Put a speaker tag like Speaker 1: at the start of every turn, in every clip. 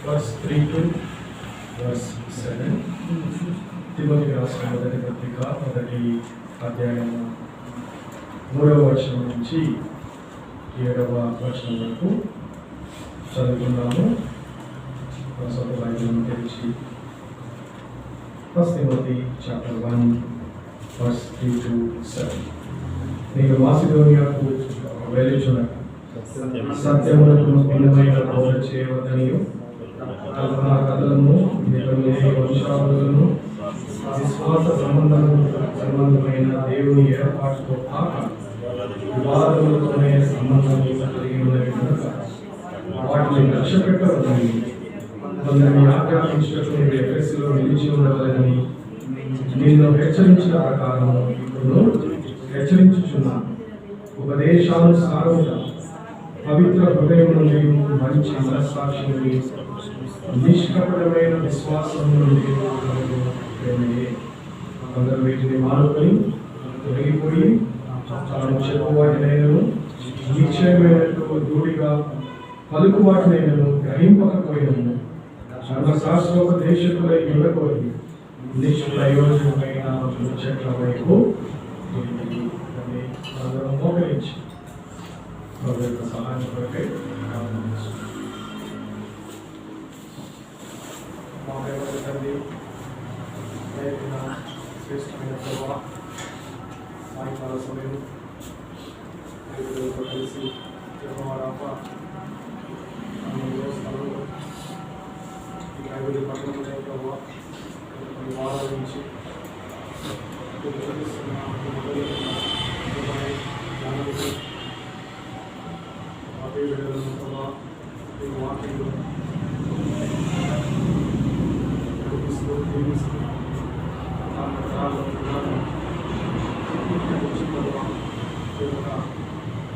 Speaker 1: verse 3 to verse 7. తిమోతికి రాసిన మొదటి పత్రిక మొదటి అధ్యాయం 3వ వచనం నుంచి 7వ వచనం వరకు చదువుకున్నాము. సొంత బైబిల్ను తెరిచి first Timothy chapter 1 verse 3 to 7. నేను మాసిదోనియాకు వెళ్ళుచున్నాను. సత్యమునకు భిన్నమైన బోధ చేయవద్దనియు కల్పనా కథలను వంశావళులను విశ్వాస సంబంధమైన దేవుని ఏర్పాటుతో కాక వివాదములతోనే సంబంధం కలిగి ఉన్నవి కనుక వాటిని లక్ష్య పెట్టవద్దని కొందరిని ఆజ్ఞాపించటకు మీరు ఎఫెసులో నిలిచి ఉండవలని నిన్ను హెచ్చరించిన ప్రకారము ఇప్పుడు హెచ్చరించుచున్నాను. ఉపదేశానుసారముగా పవిత్ర హృదయం నుండి మంచి మనస్సాక్షి నుండి నిష్కపటమైన విశ్వాసం నుండి కొందరు వీటిని మానుకొని తొలగిపోయి తాను చెప్పు వాటినైనను నిశ్చయమైనట్టు దూడిగా పలుకు వాటినైనను గ్రహింపకపోయినను ధర్మశాస్త్రోపదేశకులై ఉండకూడదు నిష్ప్రయోజనమైన చెట్ల వైపు అందరం మోకరించి సహాయం కొరకై తండ్రి శ్రేష్టమైన ప్రభావ సాయంకాల సమయం కలిసి జగవారాప స్థలంలో ఈ ఐదు పట్టణంలో ప్రభావ కొన్ని వారాల నుంచి వాక్యంలో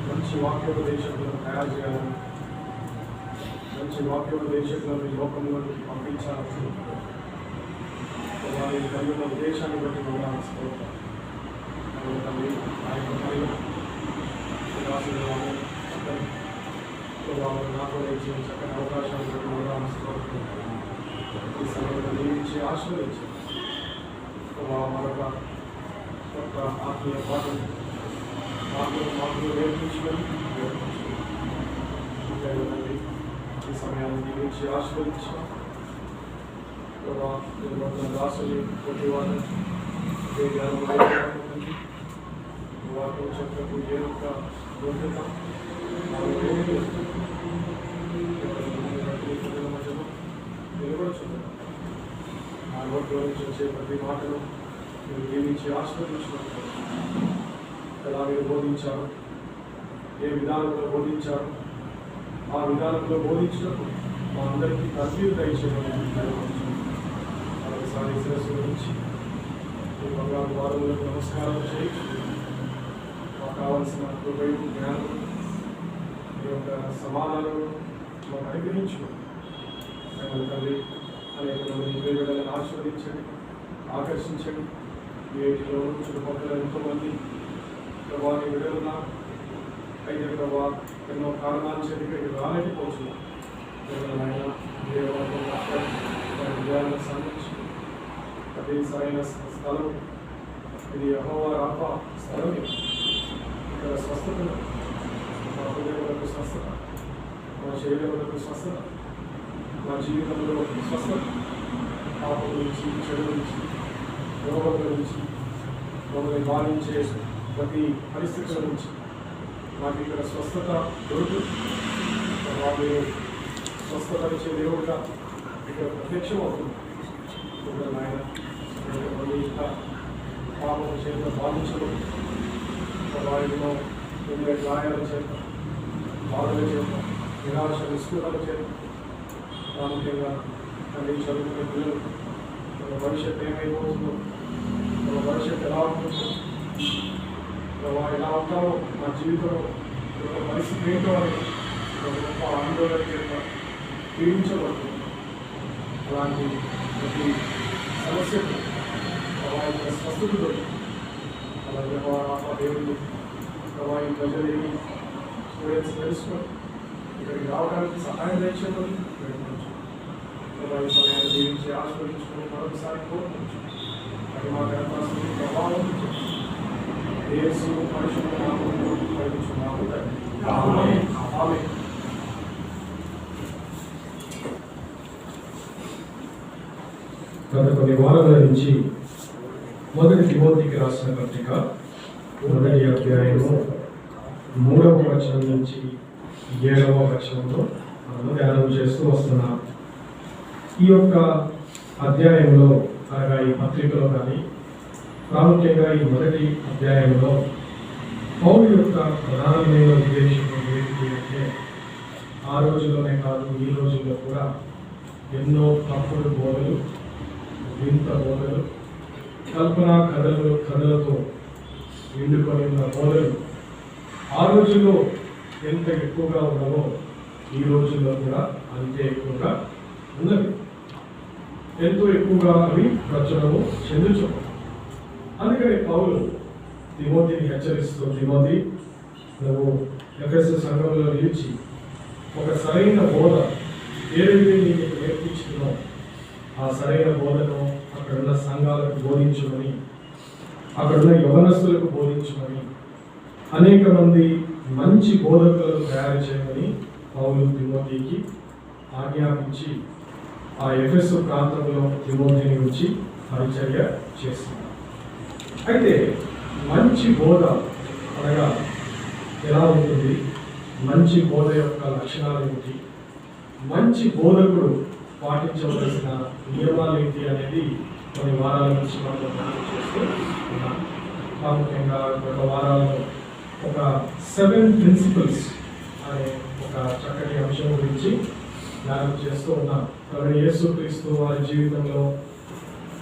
Speaker 1: మంచి వాక్యోపదేశకులను తయారు చేయాలని మంచి వాక్యోపదేశకులను ఈ లోకంలోకి పంపించాలని వారి కలిగిన ఉద్దేశాన్ని బట్టి కూడా నాకు ఇచ్చిన చక్కని అవకాశాలు కూడా ఈ సమయంలో నియమించి ఆశీర్వదించి మరొక కొత్త ఆత్మీయ పాఠం మాటలు నేర్పించుకొని ఈ సమయాన్ని నియమించి ఆశీర్వదించిన రాసుని కొద్దివారు వాటిని చెప్పకు ఏ యొక్క గొంతుక నిలబడుచున్నారు. ఆ నోట్లో నుంచి వచ్చే ప్రతి మాటను మీరు నియమించి ఆశీర్వదించినట్టు ఎలా మీరు బోధించారు, ఏ విధానంలో బోధించారు, ఆ విధానంలో బోధించినప్పుడు మా అందరికీ తర్ఫీదు దయచేయమని మరొకసారి శిరస్సు గురించి ఈ బంగారు వారములకు నమస్కారం చేయొచ్చు. మాకు కావాల్సిన కృపయు జ్ఞానం ఈ యొక్క సమాధానం మాకు అనుగ్రహించు. తండ్రి అనేక మంది బిడ్డలను ఆశీర్వదించండి, ఆకర్షించండి. వీటిలో చుట్టుపక్కల ఎంతోమంది ప్రభావాన్ని విడుదల అయితే ప్రభావ ఎన్నో కారణాలు చెప్పి ఇక్కడికి రాలేకపోతున్నాం. ఆయన విజయాలను సాధించి అది సరైన స్థలం, ఇది యెహోవా రాఫా స్థలం. ఇక్కడ స్వస్థత, మా హృదయములకు స్వస్థత, మా శరీరములకు స్వస్థత, మా జీవితంలో స్వస్థత, పాపం నుంచి, చెడు నుంచి, రోగం నుంచి, మమ్మల్ని బాధించే ప్రతి పరిస్థితుల నుంచి మాకు ఇక్కడ స్వస్థత దొరుకుతుంది. వాళ్ళు స్వస్థపరిచే దేవుడుగా ఇక్కడ ప్రత్యక్షమవుతుంది. ఆయన ఇంకా పాపం చేత బాధించడం, వారిలో ఉండే గాయాల చేత, బాధల చేత, నిరాశ నిస్పృహల చేత, ప్రాముఖ్యంగా తల్లి చదువుకునే పిల్లలు మన భవిష్యత్తు ఏమైపోతుందో, మన భవిష్యత్తు ఎలా ఉంటుందో, ఎలా ఉంటామో మా జీవితంలో పరిస్థితి ఏంటో అని గొప్ప ఆందోళన చేత పీడించబడుతుంది. అలాంటి ప్రతి సమస్యకు ప్రభావిత స్వస్థత దొరుకుతుంది. అలాగే దేవుడు ప్రభావిత ప్రజలేమి స్టూడెంట్స్ తెలుసుకొని ఇక్కడికి రావడానికి సహాయం తెచ్చేమని సమయాన్ని జీవించి ఆస్వాదించుకుని మరొకసారి కోరుకుంటున్నాం. అది మా గర్భాన్ని ప్రభావం యేసు పరిశుద్ధ నామములో పరిచున్నాము తండ్రి. ఆమేన్. ఆమేన్.
Speaker 2: గత కొన్ని వారాల నుంచి మొదటి తిమోతికి రాసిన పత్రిక 1వ అధ్యాయము 3వ వచనం నుంచి 7వ వచనంలో మనము ధ్యానం చేస్తూ వస్తున్నాం. ఈ యొక్క అధ్యాయంలో అనగా ఈ పత్రికలో కానీ ప్రాముఖ్యంగా ఈ మొదటి అధ్యాయంలో పౌలు యొక్క ప్రధానమైన ఉద్దేశం ఏంటి అంటే ఆ రోజుల్లోనే కాదు ఈ రోజుల్లో కూడా ఎన్నో తప్పుడు బోధలు, వింత బోధలు, కల్పనా కథలతో నిండుకొని ఉన్న బోధలు ఆ రోజుల్లో ఎంత ఎక్కువగా ఉన్నవో ఈ రోజుల్లో కూడా అంతే ఎక్కువగా ఉన్నది. ఎంతో ఎక్కువగా అవి ప్రచురము చెందుచు. అందుకని పౌలు తిమోతిని హెచ్చరిస్తూ, తిమోతి, నువ్వు ఎఫెసు సంఘంలో నిలిచి ఒక సరైన బోధ ఏదైతే నీకు నేర్పించుకున్నో ఆ సరైన బోధను అక్కడున్న సంఘాలకు బోధించమని, అక్కడున్న యవనస్తులకు బోధించమని, అనేక మంది మంచి బోధకులను తయారు చేయమని పౌలు తిమోతికి ఆజ్ఞాపించి ఆ ఎఫెసు ప్రాంతంలో తిమోతిని గురించి పరిచర్య చేస్తున్నారు. అయితే మంచి బోధ అనగా ఎలా ఉంటుంది, మంచి బోధ యొక్క లక్షణాలు ఏమిటి, మంచి బోధకుడు పాటించవలసిన నియమాలు ఏంటి అనేది కొన్ని వారాల నుంచి మనం ధ్యానం చేస్తూ ఉన్నాం. ప్రాముఖ్యంగా గత వారాల్లో ఒక 7 ప్రిన్సిపల్స్ అనే ఒక చక్కటి అంశం గురించి ధ్యానం చేస్తూ ఉన్నాం. కాబట్టి యేసుక్రీస్తు వారి జీవితంలో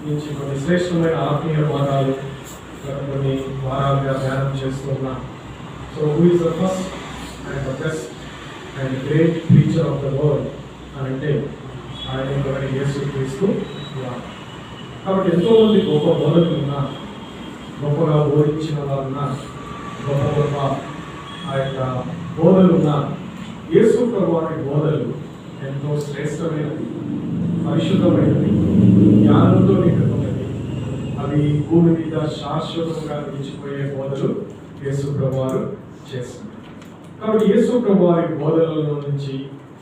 Speaker 2: నుంచి కొన్ని శ్రేష్టమైన ఆత్మీయ పాఠాలు గత కొన్ని వారాలుగా ధ్యానం చేస్తూ ఉన్నాం. So who is the first and the best and great teacher of the world అని అంటే ఆయన ఒకటి యేసుక్రీస్తు. కాబట్టి ఎంతోమంది గొప్ప బోధకులు ఉన్నారు, గొప్పగా బోధించిన వారు ఉన్నారు, గొప్ప గొప్ప ఆ యొక్క బోధలు ఉన్నారు. యేసు ప్రభు వారి బోధలు ఎంతో శ్రేష్టమైనవి, పరిశుద్ధమైనవి, జ్ఞానంతో నిండుకున్నవి. అవి భూమి మీద శాశ్వతంగా నిలిచిపోయే బోధలు యేసు ప్రభు వారు చేస్తున్నారు. కాబట్టి యేసు ప్రభు వారి బోధనలో నుంచి,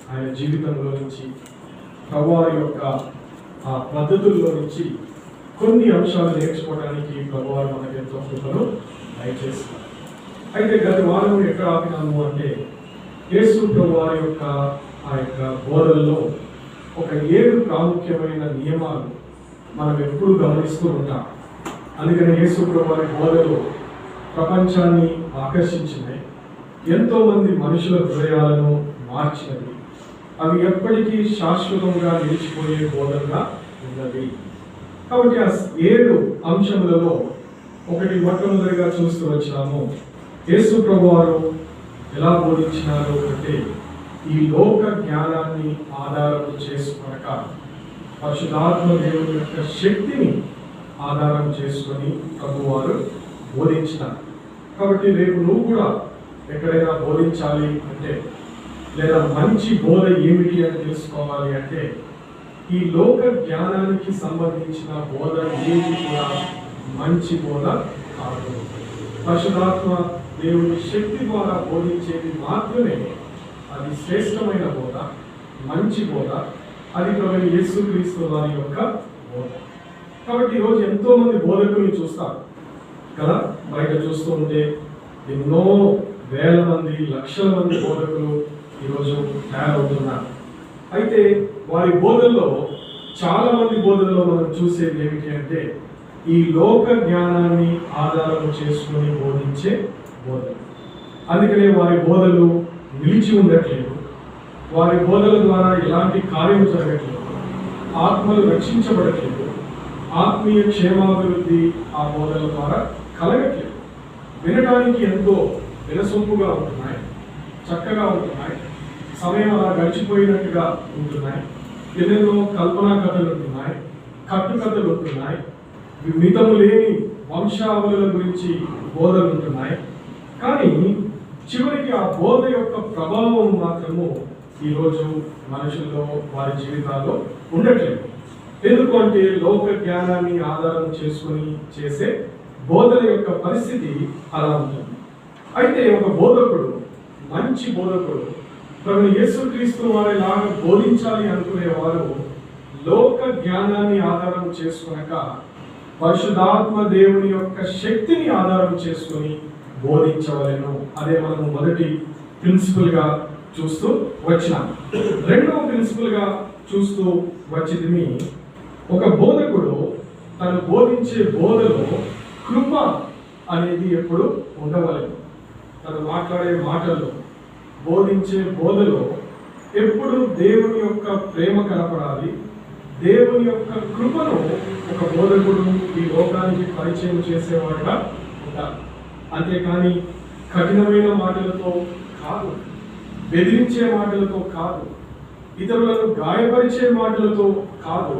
Speaker 2: ఆయన జీవితంలో నుంచి, ప్రభు వారి యొక్క ఆ పద్ధతుల్లో నుంచి కొన్ని అంశాలు నేర్చుకోవడానికి ప్రభు వారు మనకు ఎంతో కృపను దయచేస్తున్నారు. అయితే గత వారం ఎక్కడ ఆపినాము అంటే యేసు ప్రభు వారి యొక్క ఆ యొక్క బోధనలో ఒక 7 ప్రాముఖ్యమైన నియమాలు మనం ఎప్పుడు గమనిస్తూ ఉంటాం. అందుకని యేసు ప్రభు వారి బోధనలు ప్రపంచాన్ని ఆకర్షించినాయి, ఎంతోమంది మనుషుల హృదయాలను మార్చినవి, అవి ఎప్పటికీ శాశ్వతంగా నిలిచిపోయే బోధనగా ఉన్నది. కాబట్టి ఆ 7 అంశములలో ఒకటి మొట్టమొదటిగా చూస్తూ వచ్చినాము. యేసు ప్రభు వారు ఎలా బోధించినారు అంటే ఈ లోక జ్ఞానాన్ని ఆధారం చేసుకొనక పరిశుద్ధాత్మ దేవుని యొక్క శక్తిని ఆధారం చేసుకొని ప్రభు వారు బోధించినారు. కాబట్టి రేపు నువ్వు కూడా ఎక్కడైనా బోధించాలి అంటే, లేదా మంచి బోధ ఏమిటి అని తెలుసుకోవాలి అంటే, ఈ లోక జ్ఞానానికి సంబంధించిన బోధ ఏది కూడా మంచి బోధ కాదు. పరిశుద్ధాత్మ దేవుని శక్తి ద్వారా బోధించేది మాత్రమే అది శ్రేష్టమైన బోధ, మంచి బోధ. అది ప్రభువైన యేసుక్రీస్తు వారి యొక్క బోధ. కాబట్టి ఈరోజు ఎంతో మంది బోధకుల్ని చూస్తారు కదా, బయట చూస్తూ ఉంటే ఎన్నో వేల మంది, లక్షల మంది బోధకులు ఈరోజు తయారవుతున్నారు. అయితే వారి బోధనలో, చాలా మంది బోధనలో మనం చూసేది ఏమిటి అంటే ఈ లోక జ్ఞానాన్ని ఆధారం చేసుకుని బోధించే బోధలు. అందుకనే వారి బోధలు నిలిచి ఉండట్లేదు, వారి బోధల ద్వారా ఎలాంటి కార్యం జరగట్లేదు, ఆత్మలు రక్షించబడట్లేదు, ఆత్మీయ క్షేమాభివృద్ధి ఆ బోధల ద్వారా కలగట్లేదు. వినడానికి ఎంతో వినసొంపుగా ఉంటున్నాయి, చక్కగా ఉంటున్నాయి, సమయం అలా గడిచిపోయినట్టుగా ఉంటున్నాయి, ఎన్నెన్నో కల్పనా కథలు ఉంటున్నాయి, కట్టుకథలు ఉంటున్నాయి, మితము లేని వంశావళుల గురించి బోధలు ఉంటున్నాయి. కానీ చివరికి ఆ బోధ యొక్క ప్రభావం మాత్రము ఈరోజు మనుషుల్లో వారి జీవితాల్లో ఉండట్లేదు. ఎందుకంటే లోక జ్ఞానాన్ని ఆధారం చేసుకుని చేసే బోధన యొక్క పరిస్థితి అలా ఉంటుంది. అయితే ఒక బోధకుడు, మంచి బోధకుడు ప్రభువు యేసుక్రీస్తు వారిలాగా బోధించాలి అనుకునేవారు లోక జ్ఞానాన్ని ఆధారం చేసుకునక పరిశుద్ధాత్మ దేవుని యొక్క శక్తిని ఆధారం చేసుకుని బోధించవలెను. అదే మనము మొదటి ప్రిన్సిపల్ గా చూస్తూ వచ్చినాం. రెండవ ప్రిన్సిపల్ గా చూస్తూ వచ్చింది, ఒక బోధకుడు తను బోధించే బోధలో కృప అనేది ఎప్పుడు ఉండవలేదు. తను మాట్లాడే మాటల్లో, బోధించే బోధలో ఎప్పుడు దేవుని యొక్క ప్రేమ కనపడాలి. దేవుని యొక్క కృపను ఒక బోధకుడు ఈ లోకానికి పరిచయం చేసేవాడుగా ఉండాలి. అంతేకాని కఠినమైన మాటలతో కాదు, బెదిరించే మాటలతో కాదు, ఇతరులను గాయపరిచే మాటలతో కాదు,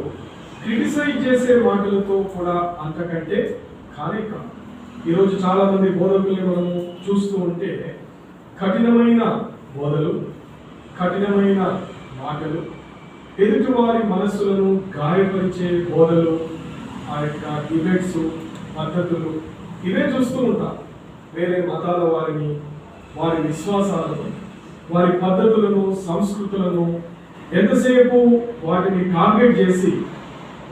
Speaker 2: క్రిటిసైజ్ చేసే మాటలతో కూడా అంతకంటే కానే కాదు. ఈరోజు చాలా మంది బోధకుల్ని మనము చూస్తూ ఉంటే కఠినమైన బోధలు, కఠినమైన మాటలు, ఎదుటివారి మనస్సులను గాయపరిచే బోధలు, ఆ యొక్క డిబేట్స్ పద్ధతులు ఇవే చూస్తూ ఉంటాం. వేరే మతాల వారిని, వారి విశ్వాసాలను, వారి పద్ధతులను, సంస్కృతులను ఎంతసేపు వాటిని టార్గెట్ చేసి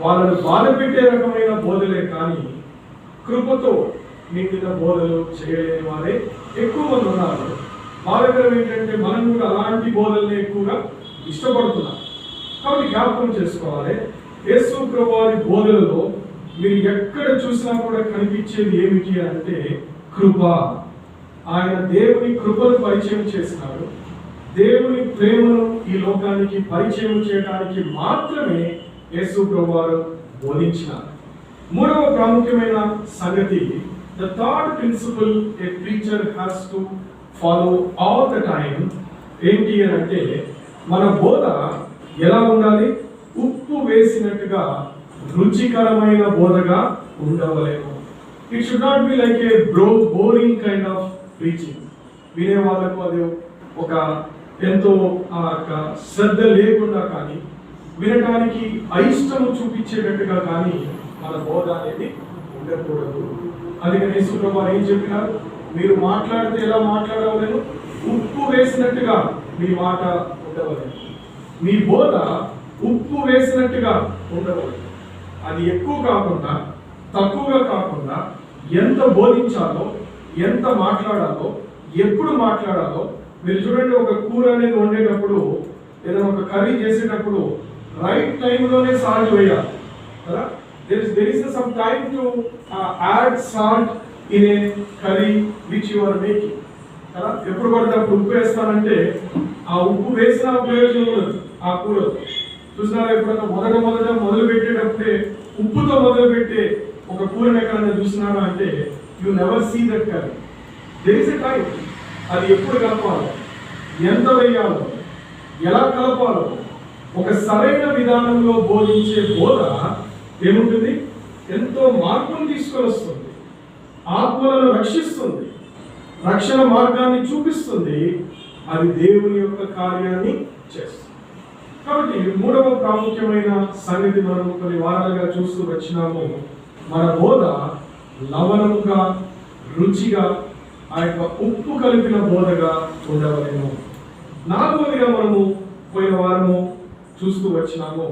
Speaker 2: వాళ్ళను బాధ పెట్టే రకమైన బోధలే కానీ కృపతో నిండిన బోధలు చేయలేని వారే ఎక్కువ మంది ఉన్నారు. బాధకరం ఏంటంటే మనం కూడా అలాంటి బోధల్ని ఎక్కువగా ఇష్టపడుతున్నాం. కాబట్టి జ్ఞాపకం చేసుకోవాలి, యేసు ప్రభువు వారి బోధలలో మీరు ఎక్కడ చూసినా కూడా కనిపించేది ఏమిటి అంటే కృప. ఆయన దేవుని కృపను పరిచయం చేసినాడు. దేవుని ప్రేమను ఈ లోకానికి పరిచయం చేయడానికి మాత్రమే యేసు ప్రభువు వారు బోధించినారు. మూడవ ప్రాముఖ్యమైన సంగతి, the third principle a preacher has to follow all the time ఏంటి అంటే మన బోధ ఎలా ఉండాలి? ఉప్పు వేసినట్టుగా రుచికరమైన బోధగా ఉండవలేము. It should not be like a boring kind of preaching. వినే వాళ్ళకు అది ఒక ఎంతో శ్రద్ధ లేకుండా కానీ, వినడానికి అయిష్టము చూపించేటట్టుగా కానీ మన బోధ అనేది ఉండకూడదు. అందుకని యేసు ప్రభువు ఏం చెప్పినారు? మీరు మాట్లాడితే ఎలా మాట్లాడవలేను? ఉప్పు వేసినట్టుగా మీ మాట ఉండవలేదు. మీ బోధ ఉప్పు వేసినట్టుగా ఉండవలేదు. అది ఎక్కువ కాకుండా, తక్కువగా కాకుండా, ఎంత బోధించాలో, ఎంత మాట్లాడాలో, ఎప్పుడు మాట్లాడాలో. మీరు చూడండి, ఒక కూర అనేది వండేటప్పుడు, ఏదైనా ఒక కర్రీ చేసేటప్పుడు రైట్ టైంలోనే సాల్ట్ వేయాలి కదా. there is some time to add salt in a curry which you are making కదా. ఎప్పుడు పడితే అప్పుడు ఉప్పు వేస్తానంటే ఆ ఉప్పు వేసిన ప్రయోజనం ఉండదు ఆ కూర. చూసినారా ఎప్పుడైనా మొదలు పెట్టేటప్పుడే ఉప్పుతో మొదలు పెట్టే ఒక కూరని ఎక్కడైనా చూసినారా అంటే you never see that curry. there is a time. అది ఎప్పుడు కలపాలో, ఎంత వేయాలో, ఎలా కలపాలో ఒక సరైన విధానంలో బోధించే బోధ ఏముంటుంది? ఎంతో మార్పును తీసుకొని వస్తుంది, ఆత్మలను రక్షిస్తుంది, రక్షణ మార్గాన్ని చూపిస్తుంది. అది దేవుని యొక్క కార్యాన్ని చేస్తుంది. కాబట్టి మూడవ ప్రాముఖ్యమైన సంగతి మనం కొన్ని వారాలుగా చూస్తూ వచ్చినాము. మన బోధ లవణముగా, రుచిగా, ఆ యొక్క ఉప్పు కలిపిన బోధగా ఉండవలేము. నాలుగవదిగా మనము పోయిన వారము చూస్తూ వచ్చినాము.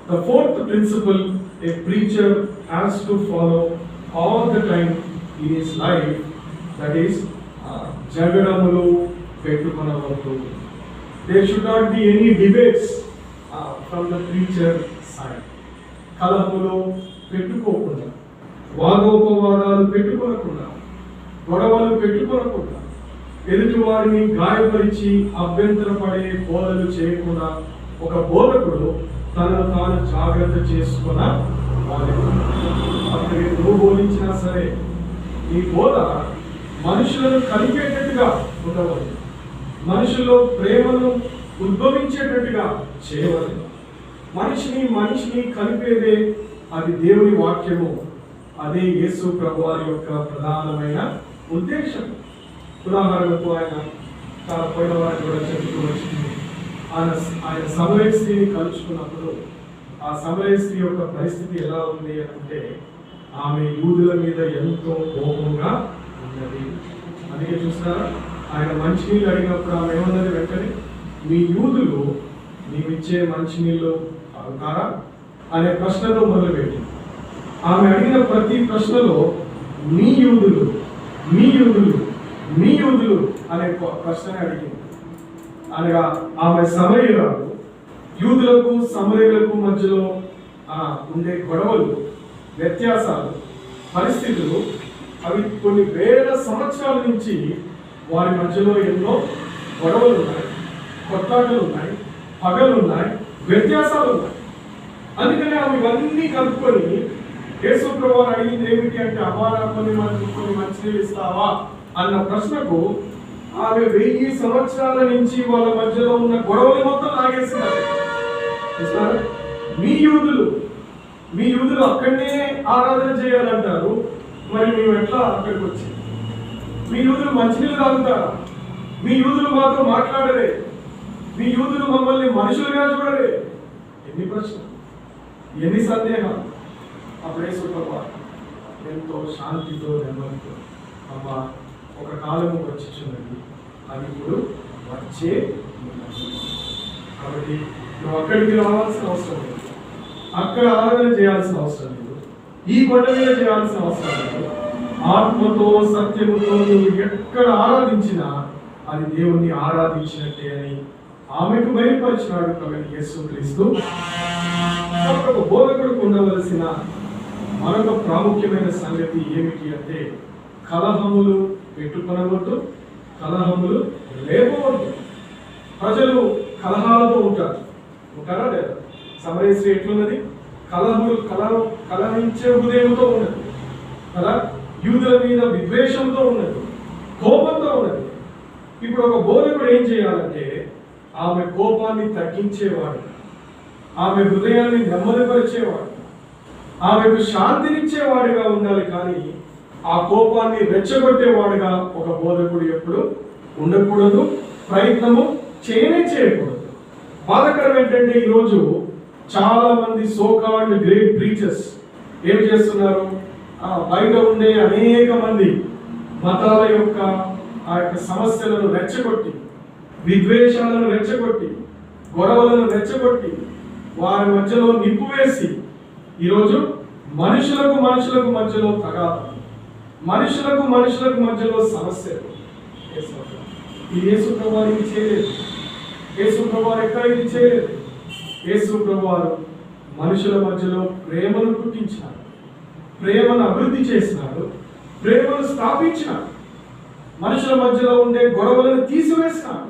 Speaker 2: The fourth principle a preacher has to follow all the time in his life, that is జగడములు పెట్టుకొనవద్దు. There should not be any debates from the preacher side. కలహములు పెట్టుకోకుండా, వాదోపవాదాలు పెట్టుకోకుండా, గొడవలు పెట్టుకోకుండా, ఎదుటి వారిని గాయపరిచి అభ్యంతరపడే బోధలు చేయకుండా ఒక బోధకుడు తనను తాను జాగ్రత్త చేసుకున్న అప్పుడు నువ్వు బోధించినా సరే ఈ బోధ మనుషులను కలిపేటట్టుగా ఉండవద్దు. మనుషుల్లో ప్రేమను ఉద్భవించేటట్టుగా చేయవద్దు. మనిషిని కలిపేదే అది దేవుని వాక్యము. అదే యేసు ప్రభువారి యొక్క ప్రధానమైన ఉద్దేశం. ఉదాహరణకు ఆయన చాలా పోయిన వారిని కూడా చెబుతూ వచ్చింది.
Speaker 1: ఆయన సమరయ స్త్రీని కలుసుకున్నప్పుడు ఆ సమరయ స్త్రీ యొక్క పరిస్థితి ఎలా ఉంది అంటే ఆమె యూదుల మీద ఎంతో కోపంగా ఉన్నది. అందుకే చూస్తారా, ఆయన మంచినీళ్ళు అడిగినప్పుడు ఆమె ఏమన్నది? వెంటనే, మీ యూదులు నీవిచ్చే మంచినీళ్ళు తాగుతారా అనే ప్రశ్నతో మొదలుపెట్టి ఆమె అడిగిన ప్రతి ప్రశ్నలో మీ యూదులు మీ యూదులు మీ యూదులు అనే ప్రశ్న అడిగింది. అనగా ఆమె సమరయురాలు. యూదులకు సమరయులకు మధ్యలో ఉండే గొడవలు, వ్యత్యాసాలు, పరిస్థితులు అవి కొన్ని వేల సంవత్సరాల నుంచి వారి మధ్యలో ఎన్నో గొడవలు ఉన్నాయి, కొట్లాటలు ఉన్నాయి, పగలు ఉన్నాయి, వ్యత్యాసాలు ఉన్నాయి. అందుకని ఆమె ఇవన్నీ కలుపుకొని యేసు ప్రభువుని అడిగింది ఏమిటి అంటే, అపారా కొన్ని మంచినీళ్ళు ఇస్తావా అన్న ప్రశ్నకు ఆమె 1000 సంవత్సరాల నుంచి వాళ్ళ మధ్యలో ఉన్న గొడవలు మొత్తం లాగేస్తున్నారు. మీ యూదులు అక్కడనే ఆరాధన చేయాలంటారు, మరి మేము ఎట్లా అక్కడికి వచ్చి? మీ యూదులు మంచినీళ్ళు తాగుతారా? మీ యూదులు మాతో మాట్లాడరే? మీ యూదులు మమ్మల్ని మనుషులుగా చూడరే? ఎన్ని ప్రశ్నలు, ఎన్ని సందేహాలు. అప్పుడే సుఖపా ఎంతో శాంతితో నెమ్మదితో, అమ్మ ఒక కాలము వచ్చిచున్నది, అది ఇప్పుడు వచ్చే. కాబట్టి నువ్వు అక్కడికి రావాల్సిన అవసరం లేదు, అక్కడ ఆరాధన చేయాల్సిన అవసరం లేదు, ఈ కొండ మీద చేయాల్సిన అవసరం లేదు. ఆత్మతో సత్యముతో నువ్వు ఎక్కడ ఆరాధించినా అది దేవుణ్ణి ఆరాధించినట్టే అని ఆమెకు బయలుపరిచినాడు కాబట్టి యేసుక్రీస్తు. ఒక బోధకుడికి ఉండవలసిన మరొక ప్రాముఖ్యమైన సంగతి ఏమిటి అంటే, కలహములు పెట్టుకొనవద్దు, కలహములు లేవవద్దు. ప్రజలు కలహాలతో ఉంటారా లేదా? సమరయ స్త్రీ ఎట్లున్నది? కలహించే హృదయంతో ఉన్నది కదా, యూదుల మీద విద్వేషంతో ఉన్నది, కోపంతో ఉన్నది. ఇప్పుడు ఒక బోధకుడు ఏం చేయాలంటే, ఆమె కోపాన్ని తగ్గించేవాడు, ఆమె హృదయాన్ని నెమ్మదిపరిచేవాడు, ఆమెకు శాంతినిచ్చేవాడిగా ఉండాలి. కానీ ఆ కోపాన్ని రెచ్చగొట్టేవాడుగా ఒక బోధకుడు ఎప్పుడు ఉండకూడదు, ప్రయత్నము చేయకూడదు. బాధకరం ఏంటంటే, ఈరోజు చాలా మంది సోకాల్డ్ గ్రేట్ ప్రీచర్స్ ఏం చేస్తున్నారు? బయట ఉండే అనేక మంది మతాల యొక్క ఆ యొక్క సమస్యలను రెచ్చగొట్టి, విద్వేషాలను రెచ్చగొట్టి, గొడవలను రెచ్చగొట్టి, వారి మధ్యలో నిప్పు వేసి ఈరోజు మనుషులకు మధ్యలో తగాదాలు, మనుషులకు మధ్యలో సమస్యలు. ఈ యేసు ప్రభువారు ఇది చేయలేదు. యేసు ప్రభువారు ఎక్కడ ఇది చేయలేదు. యేసు ప్రభువారు మనుషుల మధ్యలో ప్రేమను పుట్టించినాడు, ప్రేమను అభివృద్ధి చేసినాడు, ప్రేమను స్థాపించినాడు. మనుషుల మధ్యలో ఉండే గొడవలను తీసివేసినాడు,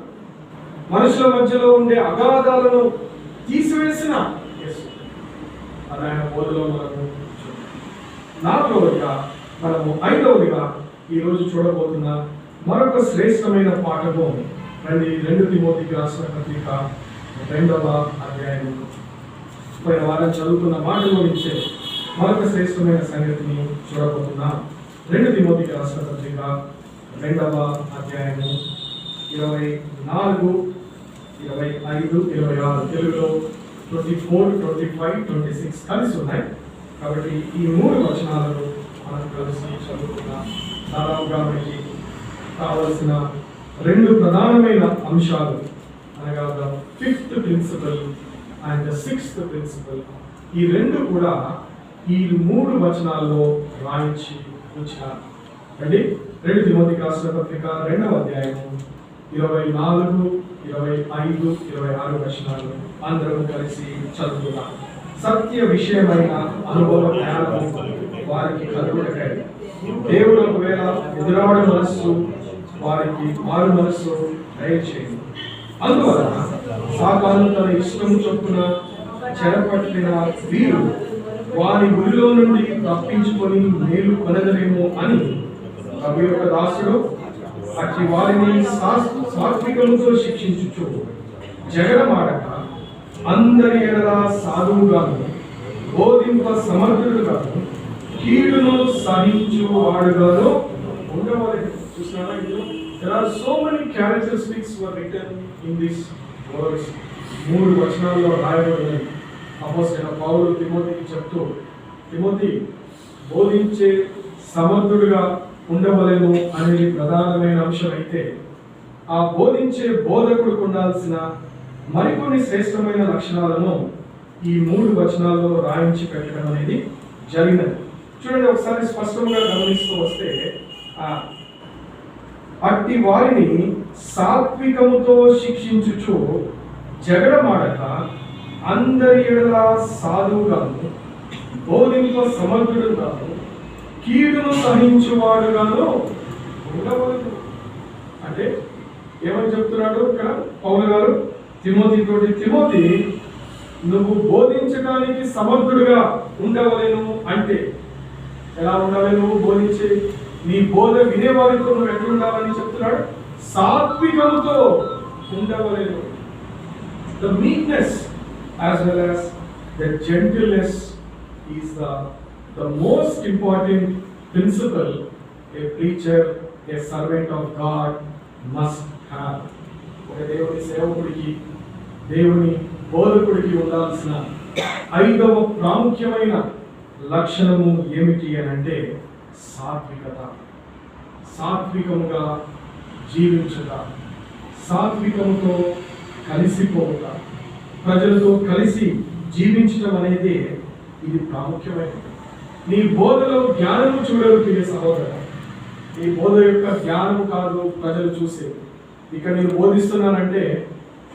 Speaker 1: మనుషుల మధ్యలో ఉండే అగాధాలను తీసివేసిన అది ఆయన బోధలో మనము. మనము 5వదిగా ఈరోజు చూడబోతున్న మరొక శ్రేష్టమైన పాఠము 2 తిమోతికి రాసిన పత్రిక 2వ అధ్యాయం. పోయిన వారం చదువుతున్న మాటల నుంచే మరొక శ్రేష్టమైన సంగతిని చూడబోతున్నాం. 2 తిమోతికి రాసిన పత్రిక 2వ అధ్యాయము 24, 25, 26 తెలుగులో 24, 25, 26 కలిసి ఉన్నాయి. కాబట్టి ఈ 3 వచనాలను మనం కలిసి చదువుకున్నాం. దాదాపుగా మనకి కావలసిన 2 ప్రధానమైన అంశాలు, అనగా the 5th principle and the 6th principle, ఈ 2 కూడా ఈ 3 వచనాల్లో రాయించి ఉంచినారు. అంటే 2 తిమోతికి రాసిన పత్రిక 2వ అధ్యాయము 24, 25, 26 వచనాలు అందరం కలిసి చదువుతున్నాం. సత్య విషయమైన అనుభవ జ్ఞానం వారికి కలుగుటకై దేవుడు ఒకవేళ ఎదురాడు మనస్సు వారికి మారు మనస్సు దయచేయండి. అందువలన సాతాను తన ఇష్టం చొప్పున చెరపట్టిన వీరు వారి గురిలో నుండి తప్పించుకొని మేలు కొనగలేమో అని ప్రభు యొక్క దాసుడు అట్టి వారిని సాత్వికముతో శిక్షించుచు జగడమాడక అందరి ఎడల సాధువుగాను బోధింప సమర్థుడుగాను కీడును సహించు వాడుగాను ఉండవలెను. చూస్తున్నారా, there are so many characteristics were written in these words.
Speaker 2: 3 వచనాల్లో రాయబడినది అపోస్తలుడైన పౌలు తిమోతికి చెప్తూ, తిమోతి బోధించే సమర్థుడిగా ఉండవలెను అనేది ప్రధానమైన అంశం అయితే, ఆ బోధించే బోధకుడికి ఉండాల్సిన మరికొన్ని శ్రేష్టమైన లక్షణాలను ఈ 3 వచనాల్లో రాయించి పెట్టడం అనేది జరిగినది. చూడండి, ఒకసారి స్పష్టంగా గమనిస్తూ వస్తే, అట్టి వారిని సాత్వికముతో శిక్షించుచు జగడమాడక అందరి ఎడల సాధువుగాను బోధింప సమర్థుడుగాను కీడును సహించువాడుగాను ఉండవలెను. అంటే ఏమని చెప్తున్నాడు ఇక్కడ పౌలు గారు తిమోతి తోటి? తిమోతి, నువ్వు బోధించడానికి సమర్థుడుగా ఉండవలెను. అంటే ఎలా ఉండాలి? నువ్వు బోధించే నీ బోధ వినేవారితో నువ్వు ఎట్లుండాలని చెప్తున్నాడు? సాత్వికముతో ఉండవలెను. The meekness as well as the gentleness is the most important principle a preacher, a servant of God must have. ఒక దేవుని సేవకుడికి, దేవుని బోధకుడికి ఉండాల్సిన 5వ ప్రాముఖ్యమైన లక్షణము ఏమిటి అని అంటే సాత్వికత. సాత్వికముగా జీవించుట, సాత్వికముతో కలిసిపోవుట, ప్రజలతో కలిసి జీవించడం అనేది ఇది ప్రాముఖ్యమైనది. నీ బోధలో జ్ఞానము చూడరు ప్రియ సహోదర. నీ బోధ యొక్క జ్ఞానము కాదు ప్రజలు చూసేది. ఇక్కడ నేను బోధిస్తున్నానంటే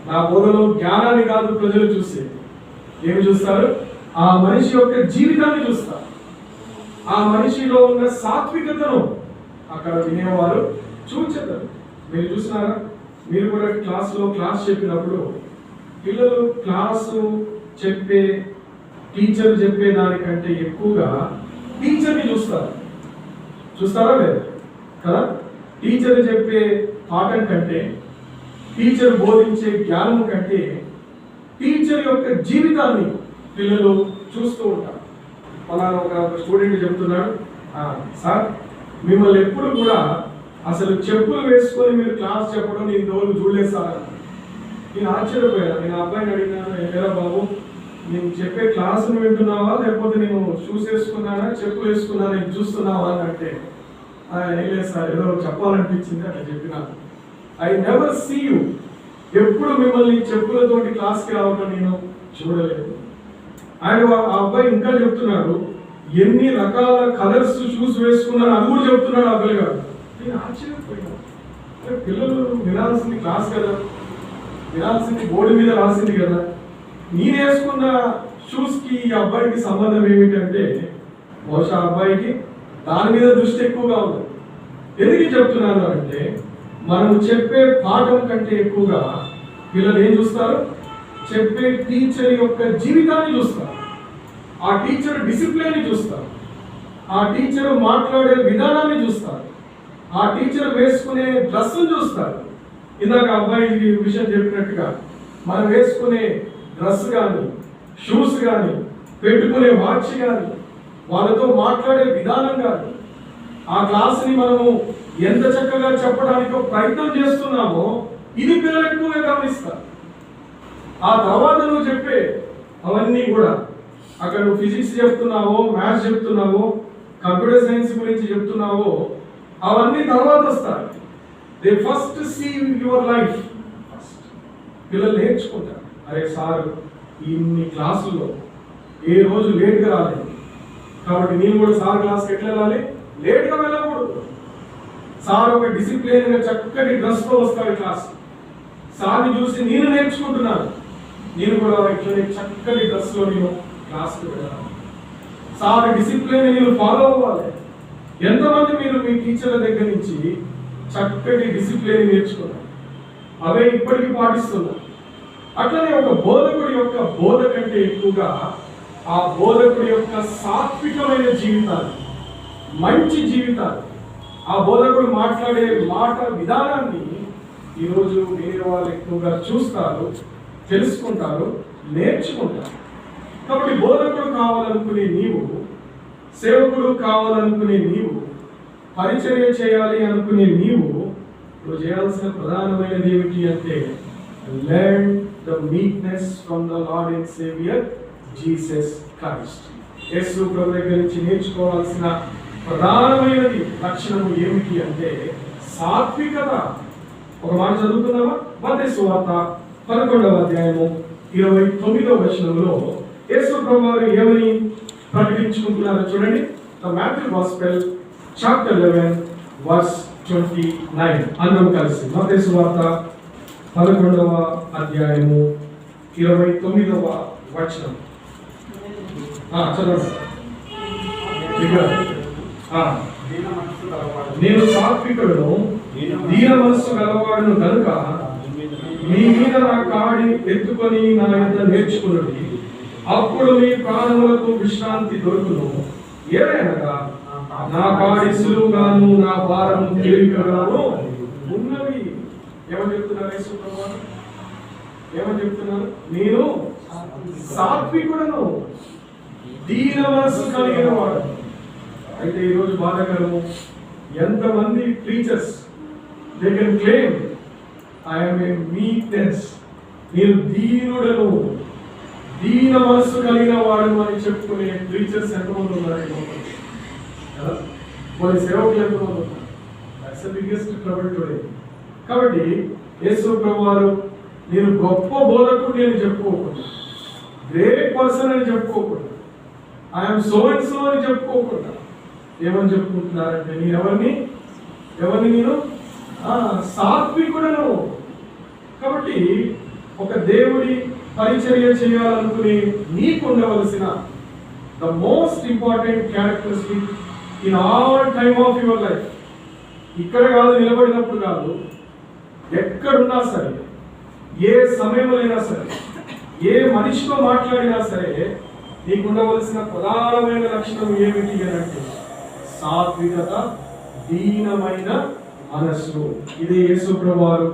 Speaker 2: నా బోధలో జ్ఞానాన్ని కాదు ప్రజలు చూసేది. ఏమి చూస్తారు? ఆ మనిషి యొక్క జీవితాన్ని చూస్తారు. ఆ మనిషిలో ఉన్న సాత్వికతను అక్కడ వినేవారు చూచెదరు. మీరు చూసినారా? మీరు కూడా క్లాస్ చెప్పినప్పుడు పిల్లలు క్లాసు చెప్పే టీచర్ చెప్పే దానికంటే ఎక్కువగా టీచర్ని చూస్తారా లేదా కదా? టీచర్ చెప్పే పాఠం కంటే, టీచర్ బోధించే జ్ఞానం కంటే టీచర్ యొక్క జీవితాన్ని పిల్లలు చూస్తూ ఉంటారు. ఒక స్టూడెంట్ చెప్తున్నాడు, సార్ మిమ్మల్ని ఎప్పుడు కూడా అసలు చెప్పులు వేసుకొని మీరు క్లాస్ చెప్పడం నేను ఇంతవరకు చూడలేదు సార్. నేను ఆశ్చర్యపోయాను. నేను అబ్బాయిని అడిగినాను, ఏరా బాబు నేను చెప్పే క్లాసును వింటున్నావా లేకపోతే నేను షూస్ వేసుకున్నానా చెప్పులు వేసుకున్నానా నేను చూస్తున్నావా అని అంటే, ఏం లేదు సార్, ఏదో చెప్పాలనిపించింది అట్లా చెప్పినాను. ఐ నెవర్ సీ యూ, ఎప్పుడు మిమ్మల్ని చెప్పులతోటి క్లాస్కి రావడం నేను చూడలేదు. ఆయన ఆ అబ్బాయి ఇంకా చెప్తున్నాడు, ఎన్ని రకాల కలర్స్ షూస్ వేసుకున్నాను అది కూడా చెప్తున్నాడు ఆ అబ్బాయి గారు. నేను ఆశ్చర్యపోయాను. పిల్లలు వినాల్సింది క్లాస్ కదా, వినాల్సింది బోర్డు మీద రాసింది కదా. నేను వేసుకున్న షూస్కి ఈ అబ్బాయికి సంబంధం ఏమిటంటే, బహుశా అబ్బాయికి దాని మీద దృష్టి ఎక్కువగా ఉంది. ఎందుకు చెప్తున్నాను అంటే, మనం చెప్పే పాఠం కంటే ఎక్కువగా పిల్లలు ఏం చూస్తారు? చెప్పే టీచర్ యొక్క జీవితాన్ని చూస్తారు. ఆ టీచర్ డిసిప్లిన్ని చూస్తారు. ఆ టీచర్ మాట్లాడే విధానాన్ని చూస్తారు. ఆ టీచర్ వేసుకునే డ్రెస్సును చూస్తారు. ఇందాక అబ్బాయి విషయం చెప్పినట్టుగా మనం వేసుకునే డ్రెస్ కానీ, షూస్ కానీ, పెట్టుకునే వాచ్ కానీ, వాళ్ళతో మాట్లాడే విధానం కానీ, ఆ క్లాస్ని మనము ఎంత చక్కగా చెప్పడానికి ప్రయత్నం చేస్తున్నామో ఇది పిల్లలు ఎక్కువగా గమనిస్తారు. ఆ తర్వాత నువ్వు చెప్పే అవన్నీ కూడా, అక్కడ నువ్వు ఫిజిక్స్ చెప్తున్నావో, మ్యాథ్స్ చెప్తున్నావో, కంప్యూటర్ సైన్స్ గురించి చెప్తున్నావో, అవన్నీ తర్వాత వస్తాయి. They first see your life first. పిల్లలు నేర్చుకుంటారు, అరే సార్ ఇన్ని క్లాసుల్లో ఏ రోజు లేట్గా రాలేదు కాబట్టి నేను కూడా సార్ క్లాస్కి ఎట్లా వెళ్ళాలి, లేట్గా వెళ్ళకూడదు. సార్ ఒక డిసిప్లిన్గా చక్కటి డ్రెస్తో వస్తాడు క్లాస్. సార్ని చూసి నేను నేర్చుకుంటున్నాను, నేను కూడా ఇట్లనే చక్కటి డ్రెస్లో నేను క్లాస్కి వెళ్ళాలి. సార్ డిసిప్లిన్ నేను ఫాలో అవ్వాలి. ఎంతమంది మీరు మీ టీచర్ల దగ్గర నుంచి చక్కటి డిసిప్లిన్ నేర్చుకున్నారు, అవే ఇప్పటికీ పాటిస్తున్నారు. అట్లనే ఒక బోధకుడి యొక్క బోధ కంటే ఎక్కువగా ఆ బోధకుడి యొక్క సాత్వికమైన జీవితాన్ని, మంచి జీవితాన్ని, ఆ బోధకుడు మాట్లాడే మాట విధానాన్ని ఈరోజు వేరే వాళ్ళు ఎక్కువగా చూస్తారు, తెలుసుకుంటారు, నేర్చుకుంటారు. కాబట్టి బోధకుడు కావాలనుకునే నీవు, సేవకుడు కావాలనుకునే నీవు, పరిచర్య చేయాలి అనుకునే నీవు, నువ్వు చేయాల్సిన ప్రధానమైనది ఏమిటి అంటే learn
Speaker 1: the meekness from the Lord and Savior Jesus Christ. యేసు ప్రభు దగ్గర నుంచి నేర్చుకోవాల్సిన ప్రధానమైనది లక్షణము ఏమిటి అంటే సాత్వికత. ఒక మాట చదువుతున్నామా? మత్తయి సువార్త 11వ అధ్యాయము 29వ వచనంలో యేసు ప్రభు వారు ఏమని ప్రకటించుకుంటున్నారో చూడండి. The Matthew Gospel chapter 11 verse 29. అందరం కలిసి మత్తయి సువార్త 11వ అధ్యాయము 29వ వచనం చదవండి. నేను సాత్వికుడును దీన మనస్సు గలవాడును కనుక మీ మీద నా కాడి ఎత్తుకొని నా యొద్ద నేర్చుకున్నది, అప్పుడు మీ ప్రాణములకు విశ్రాంతి దొరుకును. ఏదైనా నా కాడి సులువుగాను నా భారము తేలికగాను ఉన్నవి. ఏమని చెప్తున్నారు యేసు ప్రభువు? ఏమని చెప్తున్నారు? నేను సాత్వికుడను దీన మనస్సు కలిగిన వాడు. అయితే ఈరోజు బాధాకరము, ఎంతమంది teachers they can claim I'm a meekness, నేను దీనుడను దీన మనస్సు కలిగిన వాడు అని చెప్పుకునే టీచర్స్ ఎంతమంది ఉన్నారు? కొన్ని సేవకులు ఎంతమంది ఉన్నారు? That's the biggest trouble today. కాబట్టి యేసు ప్రభు వారు నేను గొప్ప బోధకుడు నేను చెప్పుకోకూడదు, గ్రేట్ పర్సన్ అని చెప్పుకోకూడదు, ఐఎమ్ సో అండ్ సో అని చెప్పుకోకుండా ఏమని చెప్పుకుంటున్నారంటే నేను ఎవరిని నేను సాత్వికుడను. కాబట్టి ఒక దేవుడి పరిచర్య చేయాలనుకునే నీకు ఉండవలసిన the most important characteristic in all time of your life, ఇక్కడ కాదు, నిలబడినప్పుడు కాదు, ఎక్కడున్నా సరే, ఏ సమయంలో సరే, ఏ మనిషితో మాట్లాడినా సరే, నీకు ఉండవలసిన ప్రధానమైన లక్షణం ఏమిటి అంటే సాత్వికత, దీనమైన మనస్సు. ఇదే యేసు ప్రభు వారు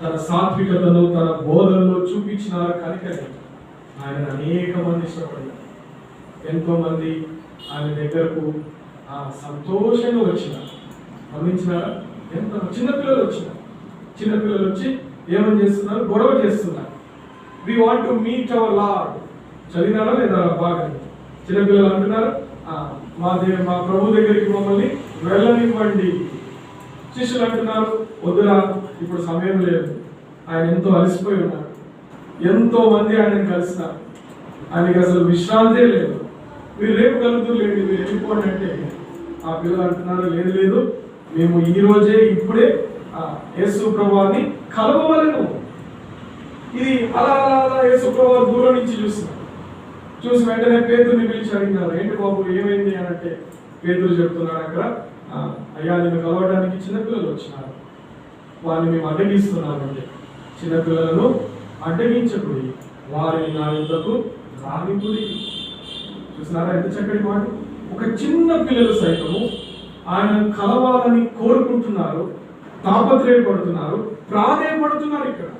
Speaker 1: తన సాత్వికతను తన బోధనలో చూపించినారు కనుక ఆయన అనేక మంది ఇష్టపడ్డారు. ఎంతో మంది ఆయన దగ్గరకు సంతోషంగా వచ్చినారు. గమనించినారా? ఎంతో చిన్నపిల్లలు వచ్చినారు. చిన్నపిల్లలు వచ్చి ఏమని చేస్తున్నారు? గొడవ చేస్తున్నారు. We want to meet our lord. చదివినారా లేదా? బాగా చిన్నపిల్లలు అంటున్నారు, మా ప్రభు దగ్గరికి మమ్మల్ని వెళ్ళనివ్వండి. శిష్యులు అంటున్నారు, వద్దురా, ఇప్పుడు సమయం లేదు, ఆయన ఎంతో అలసిపోయి ఉన్నారు, ఎంతో మంది ఆయనను కలిసినారు, ఆయనకి అసలు విశ్రాంతే లేదు, మీరు రేపు కలుగుతూ లేదు, మీరు వెళ్ళిపోండి అంటే ఆ పిల్లలు అంటున్నారు, లేదు, మేము ఈ రోజే ఇప్పుడే యేసు ప్రభువుని కలవవలెను. ఇది అలా యేసు ప్రభువు దూరం నుంచి చూసి వెంటనే పేతురుని పిలిచి అడిగినారు, ఏంటి బాబు ఏమైంది అని అంటే పేతురు చెప్తున్నాడు అక్కడ, అయ్యా నేను కలవడానికి చిన్నపిల్లలు వచ్చినారు, వారిని మేము అడ్డగిస్తున్నామంటే చిన్నపిల్లలను అడ్డగించకుడి, వారిని నా యొద్దకు రానికుడి. చూసినారా ఎంత చక్కటి మాట. ఒక చిన్న పిల్లలు సైతము ఆయన కలవాలని కోరుకుంటున్నారు, తాపత్రయపడుతున్నారు, ప్రాధేయపడుతున్నారు. ఇక్కడ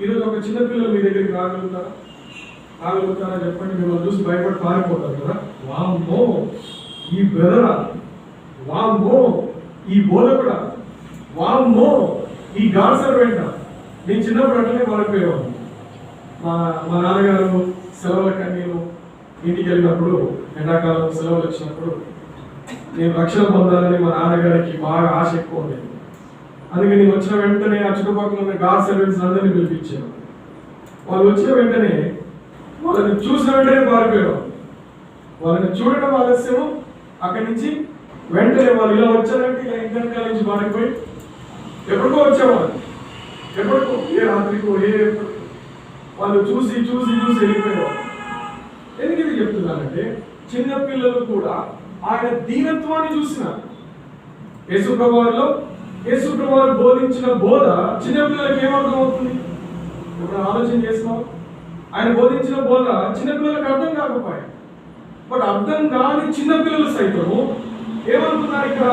Speaker 1: ఈరోజు ఒక చిన్న పిల్లలు మీ దగ్గరికి రాగలుగుతారా చెప్పండి? మిమ్మల్ని చూసి భయపడి పారిపోతారు కదా. వామ్మో ఈ బెదరా, వామ్మో ఈ బోధకుడా, వామ్మో ఈ గాడ్ సర్వెంట. నేను చిన్నప్పుడు అట్లనే పారిపోయేవాడు. మా నాన్నగారు సెలవులకి నేను ఇంటికి వెళ్ళినప్పుడు, ఎండాకాలం సెలవులు వచ్చినప్పుడు నేను రక్షణ పొందాలని మా నాన్నగారికి బాగా ఆశ ఎక్కువ ఉండేది. అందుకే నేను వచ్చిన వెంటనే ఆ చుట్టుపక్కల ఉన్న గాడ్ సర్వెంట్స్ అందరినీ పిలిపించాను. వాళ్ళు వచ్చిన వెంటనే వాళ్ళని చూసిన వెంటనే పారిపోయారు. వాళ్ళని చూడటం ఆలస్యము, అక్కడి నుంచి వెంటనే వాళ్ళు ఇలా వచ్చారంటే ఇలా ఇంటర్కాల నుంచి పారిపోయి ఎప్పటికో వచ్చేవాళ్ళు, ఎప్పటికో ఏ రాత్రికో ఎప్పటికో వాళ్ళు చూసి వెళ్ళిపోయేవాళ్ళు. ఎందుకు ఇది చెప్తున్నానంటే చిన్నపిల్లలు కూడా ఆయన దీనత్వాన్ని చూసినారు. యేసు ప్రభు వారు బోధించిన బోధ చిన్నపిల్లలకి ఏమర్థం అవుతుంది? ఇప్పుడు ఆలోచన చేస్తున్నాం. ఆయన బోధించిన బోధ చిన్నపిల్లలకు అర్థం కాకపోయాయి. బట్ అర్థం కాని చిన్నపిల్లలు సైతము ఏమనుకున్నారు? ఇక్కడ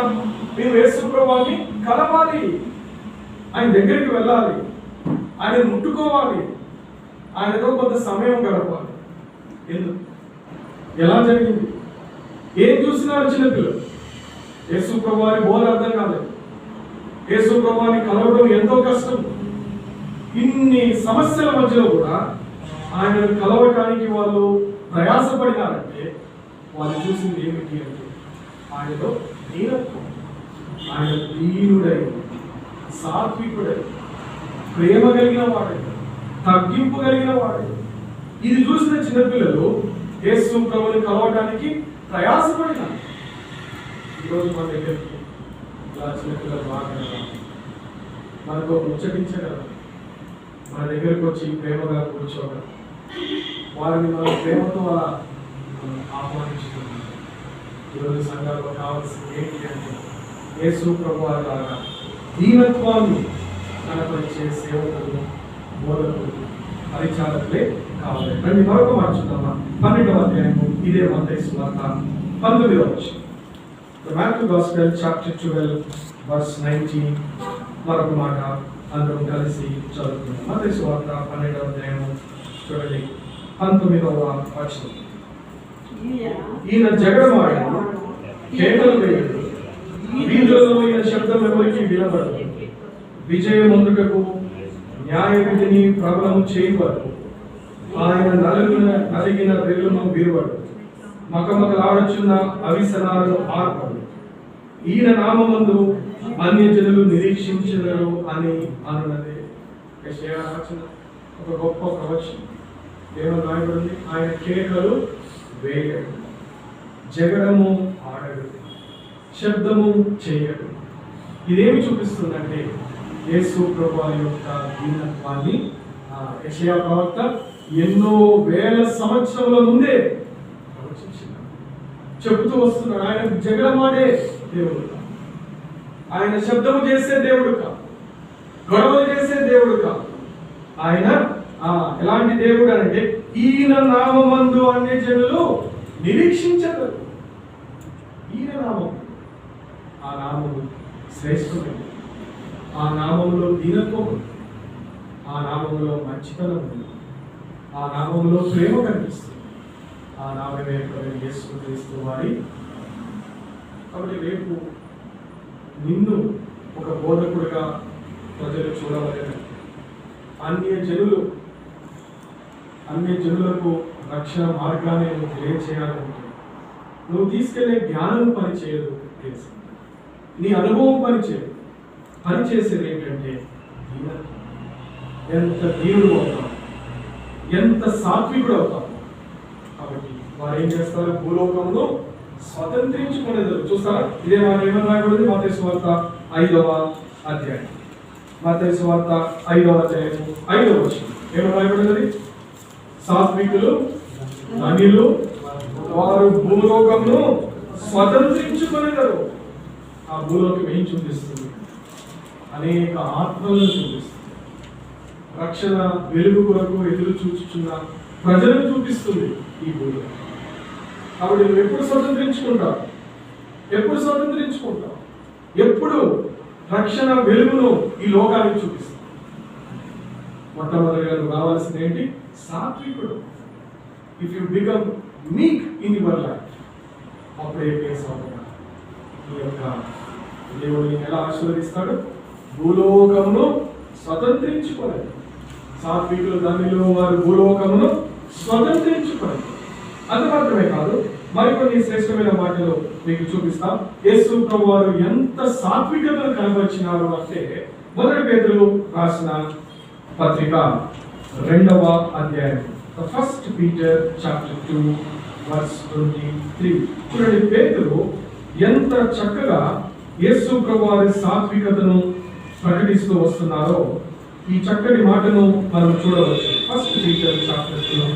Speaker 1: మేము యేసు ప్రభువుని కలవాలి, ఆయన దగ్గరికి వెళ్ళాలి, ఆయన ముట్టుకోవాలి, ఆయనతో కొంత సమయం గడపాలి. ఎందుకు? ఎలా జరిగింది? ఏం చూసినారు చిన్నపిల్లలు? యేసు ప్రభువుని బోధ అర్థం కాలేదు. యేసు ప్రభువుని కలవడం ఎంతో కష్టం.
Speaker 2: ఇన్ని సమస్యల మధ్యలో కూడా ఆయనను కలవటానికి వాళ్ళు ప్రయాసపడినారంటే వాళ్ళు చూసింది ఏమిటి అంటే ఆయనలో దీనత్వం. ఆయన దీనుడై, సాత్వికుడై, ప్రేమ కలిగిన వాడై, తగ్గింపు కలిగిన వాడై. ఇది చూసిన చిన్నపిల్లలు యేసు ప్రభువుని కలవటానికి ప్రయాసపడినారు. ఈరోజు మన దగ్గరికి ఇలా చిన్నపిల్లలు బాగా మనతో ముచ్చటించగలరు, మన దగ్గరకు వచ్చి ప్రేమగా కూర్చోగలరు, వారిని మనం ప్రేమతో అలా ఆహ్వానించుకుంటున్నాం. ఈరోజు సంఘాల్లో కావాల్సింది ఏంటి అంటే యేసు ప్రభువారి లాగా దీనత్వాన్ని కనపరిచే సేవకులు, బోధకులు, పరిచారకులే కావాలి. రండి మరొక మాట చూద్దామా. 12వ అధ్యాయము ఇదే మత్తయి సువార్త 19వ వచనం. The Matthew Gospel chapter 12 verse 19. మరొక మాట అందరం కలిసి చదువుకుందాం. మత్తయి సువార్త 12వ అధ్యాయము చూడండి 19వ వచనం. ఈయన జగడమాడను, కేకలు వేయడు, వీధులలో ఈయన శబ్దం ఎవరికి వినబడదు. విజయమందుటకు న్యాయ విధిని ప్రబలము చేయబడు. ఆయన నలిగిన రెల్లును విరువడు, మకమకలాడుచున్న అవిసనాలను ఆర్పడు. ఈయన నామమందు అన్యజనులు నిరీక్షించరు అని అనున్నది యెషయా రాసిన ఒక గొప్ప ప్రవచనం. ఏమని రాయబడింది? ఆయన కేకలు వేయడు, జగడము ఆడడు, శబ్దము చేయడు. ఇదేమి చూపిస్తుందంటే యేసు ప్రభువు యొక్క దీనత్వాన్ని యెషయా ప్రవక్త ఎన్నో వేల సంవత్సరముల ముందే చెబుతూ వస్తున్నాడు. ఆయన జగడమాడే దేవుడు, ఆయన శబ్దము చేసే దేవుడు కాదు, గొడవలు చేసే దేవుడు కాదు. ఆయన ఎలాంటి దేవుడు అంటే ఈయన నామమందు అన్ని జనులు నిరీక్షించరు. ఈయన నామం, ఆ నామము శ్రేష్టమైనది. ఆ నామంలో దీనత్వం ఉంది, ఆ నామంలో మంచితనం ఉంది, ఆ నామంలో ప్రేమ కనిపిస్తుంది. ఆ నామమే యేసుక్రీస్తు వారి. కాబట్టి రేపు నిన్ను ఒక బోధకుడిగా ప్రజలు చూడవలెను. అన్య జనులకు రక్షణ మార్గాన్ని నువ్వు తెలియచేయాలంటే నువ్వు తీసుకెళ్లే జ్ఞానం పనిచేయదు, నీ అనుభవం పనిచేయదు. పనిచేసేది ఏంటంటే ఎంత దీనుడు అవుతావు, ఎంత సాత్వికుడు అవుతావు. కాబట్టి వారు ఏం చేస్తారు? భూలోకంలో స్వతంత్రించుకునేదారు. చూస్తారా? ఇదే మాట ఏమని రాయబడింది? మత్తయి సువార్త 5వ అధ్యాయం. మత్తయి సువార్త 5వ అధ్యాయం 5వ వచనం ఏమని రాయబడింది? సాత్వికులు ధనిలు వారు భూలోకంలో స్వతంత్రించుకునేదారు. ఆ భూలోకం ఏం చూపిస్తుంది? అనేక ఆత్మలను చూపిస్తుంది. రక్షణ వెలుగు కొరకు ఎదురు చూచుచున్న ప్రజలను చూపిస్తుంది ఈ భూలోకం. కాబట్టి నువ్వు ఎప్పుడు స్వతంత్రించుకుంటావు? ఎప్పుడు రక్షణ వెలుగును ఈ లోకానికి చూపిస్తావు? మొట్టమొదటిగా నువ్వు కావాల్సింది ఏంటి? సాత్వికుడు. ఇఫ్ యు బికమ్ మీక్ ఇన్ యువర్ లైఫ్, అప్పుడే ఫేస్ అవుతున్నా ఈ యొక్క దేవుడిని ఎలా ఆశీర్వదిస్తాడు? భూలోకమును స్వతంత్రించుకోలేదు. సాత్వికులు ధనిలు వారు భూలోకమును స్వతంత్రించుకోలేదు. అది మాత్రమే కాదు, మరికొన్ని శ్రేష్టమైన మాటలు మీకు చూపిస్తాం. యేసు ప్రభువు వారు ఎంత సాత్వికతను కనబరిచినారు అంటే 1 పేతురు రాసిన పత్రిక 2వ అధ్యాయం, ఫస్ట్ పీటర్ చాప్టర్ 2 వర్స్ 23. చూడండి, పేతురు ఎంత చక్కగా యేసు ప్రభువు వారి సాత్వికతను ప్రకటిస్తూ వస్తున్నారో ఈ చక్కటి మాటను మనం చూడవచ్చు. ఫస్ట్ పీటర్ చాప్టర్ 2,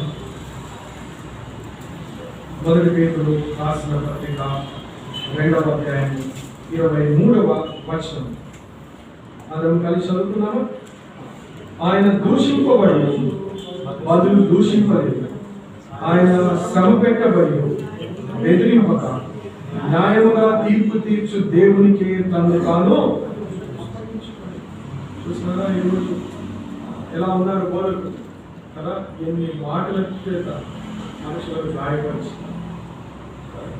Speaker 2: 1 పేతురు రాసిన పత్రిక 2వ అధ్యాయం 23వ వచనం. అందరం కలిసి చదువుతున్నాము. ఆయన దూషింపబడి బదులు దూషింపలేదు, ఆయన శ్రమ పెట్టబడి బెదిరింపక న్యాయముగా తీర్పు తీర్చు దేవునికి తను తాను. చూసినారా ఈరోజు ఎలా ఉన్నారు బోధకులు కదా? ఎన్ని మాటల చేత మనుషులకు గాయపరిచి,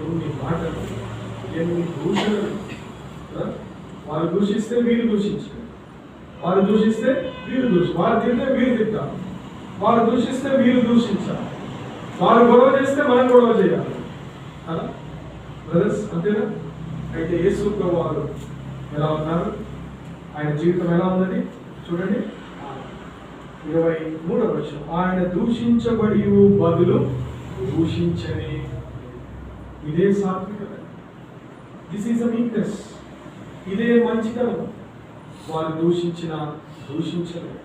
Speaker 2: ఎన్ని మాటలు, ఎన్ని దూషణలు. వారు దూషిస్తే వీరు దూషించారు, వారు దూషిస్తే
Speaker 1: వీరు వారు తింటే వీరు తింటారు, వారు దూషిస్తే వీరు దూషించాలి, వారు గొడవ చేస్తే మనం గొడవ చేయాలి కదా బ్రదర్స్, అంతేనా? అయితే యేసు ప్రభువారు ఎలా ఉన్నారు, ఆయన జీవితం ఎలా ఉన్నది చూడండి. 23వ వచనం, ఆయన దూషించబడి బదులు దూషించని. ఇదే సాత్వికత, దిస్ ఈజ్ అ వీక్నెస్, ఇదే మంచితనం. వారు దూషించలేదు,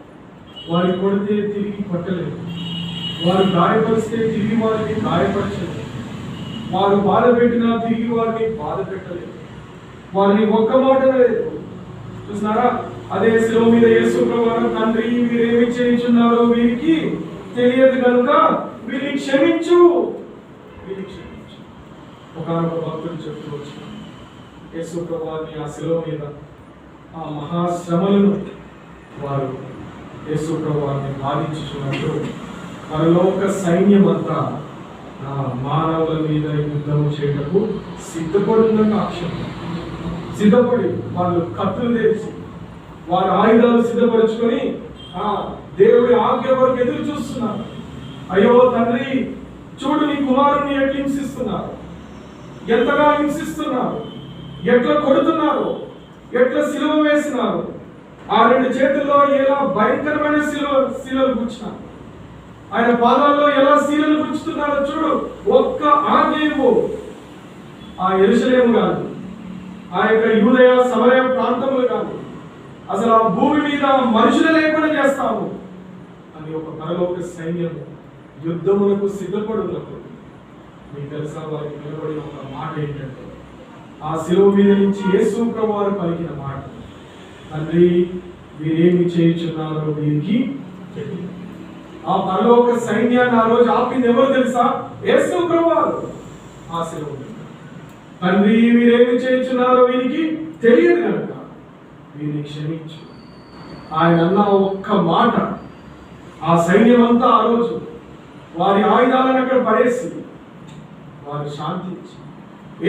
Speaker 1: వారి కొడితే తిరిగి కొట్టలేదు, వారు గాయపరిస్తే తిరిగి వారిని గాయపరచలేదు, వారు బాధ పెట్టినా తిరిగి వారిని బాధ పెట్టలేదు, వారిని ఒక్క మాట లేదు. చూస్తున్నారా? అదే శిలువ మీద యేసు ప్రభువారు, తండ్రి వీరేమి చేయుచున్నారో వీరికి తెలియదు కనుక వీరిని క్షమించు. ఒకనొక భక్తుడు చెప్తూ వచ్చిన యేసు ప్రభువారిని ఆ శిలువ మీద ఆ మహాశ్రమలను వారు యేసు ప్రభువారిని బాధించుచున్నప్పుడు పరలోక సైన్యం అంతా మానవుల మీద యుద్ధం చేయటకు సిద్ధపడుతున్న అక్షరం, సిద్ధపడి వాళ్ళు కత్తులు తెరిచి వారి ఆయుధాలు సిద్ధపరచుకొని దేవుడి ఆజ్ఞ వరకు ఎదురు చూస్తున్నారు. అయ్యో తండ్రి, చూడు నీ కుమారుని ఎట్లా హింసిస్తున్నారు, ఎంతగా హింసిస్తున్నారు, ఎట్లా కొడుతున్నారు, ఎట్లా సిలువ వేసినారు, ఆ 2 చేతుల్లో ఎలా భయంకరమైన శిలలు గుచ్చినారు, ఆయన పాదాల్లో ఎలా శీలలు గుచ్చుతున్నారో చూడు. ఒక్క ఆజ్ఞవు ఆ యెరూషలేము కాదు, ఆ యొక్క యూదయ సమరయ ప్రాంతములు కాదు, అసలు ఆ భూమి మీద మనుషులు లేకుండా చేస్తాము అని ఒక పరలోక సైన్యం యుద్ధములకు సిద్ధపడున్నప్పుడు మీకు తెలుసా వారికి నిలబడిన ఒక మాట ఏంటంటే, ఆ శిలువ మీద నుంచి యేసు ప్రభువారు పలికిన మాట, తండ్రి వీరేమి చేయుచున్నారో వీరికి తెలియదు. ఆ పరలోక సైన్యాన్ని ఆ రోజు ఆపింది ఎవరు తెలుసా? యేసు ప్రభువారు. ఆ శిలువ మీద తండ్రి వీరేమి చేయుచున్నారో వీరికి తెలియదు కనుక వీరిని క్షమించు. ఆయన అన్న ఒక్క మాట ఆ సైన్యం అంతా ఆ రోజు వారి ఆయుధాలను అక్కడ పడేసి వారు శాంతించి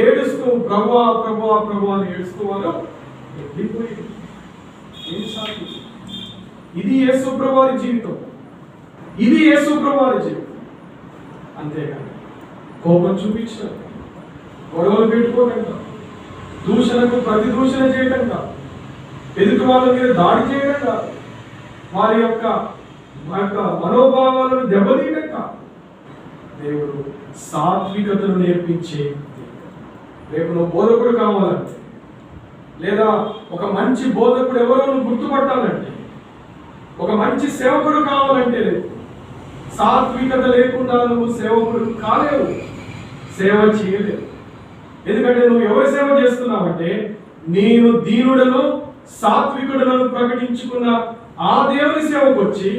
Speaker 1: ఏడుస్తూ ప్రభువా ప్రభువా ప్రభువా అని ఏడుస్తూ వారు వెళ్ళిపోయింది. ఏం శాంతి! ఇది యేసు ప్రభువారి జీవితం, ఇది యేసు ప్రభువారి జీవితం. అంతేగాని కోపం చూపించడం, గొడవలు పెట్టుకోకుండా, దూషణకు ప్రతి దూషణ చేయకుండా, ఎదుటి వాళ్ళ మీద దాడి చేయకుండా, వారి యొక్క మనోభావాలను దెబ్బతీయకుండా దేవుడు సాత్వికతను నేర్పించే. రేపు నువ్వు బోధకుడు కావాలంటే, లేదా ఒక మంచి బోధకుడు ఎవరో నువ్వు గుర్తుపట్టాలంటే, ఒక మంచి సేవకుడు కావాలంటే సాత్వికత లేకుండా నువ్వు సేవకుడు కాలేవు, సేవ చేయలేవు. ఎందుకంటే నువ్వు ఎవరి సేవ చేస్తున్నావంటే, నేను దీనుడను సాత్వికుడను ప్రకటించుకున్న ఆ దేవుని సేవకు వచ్చి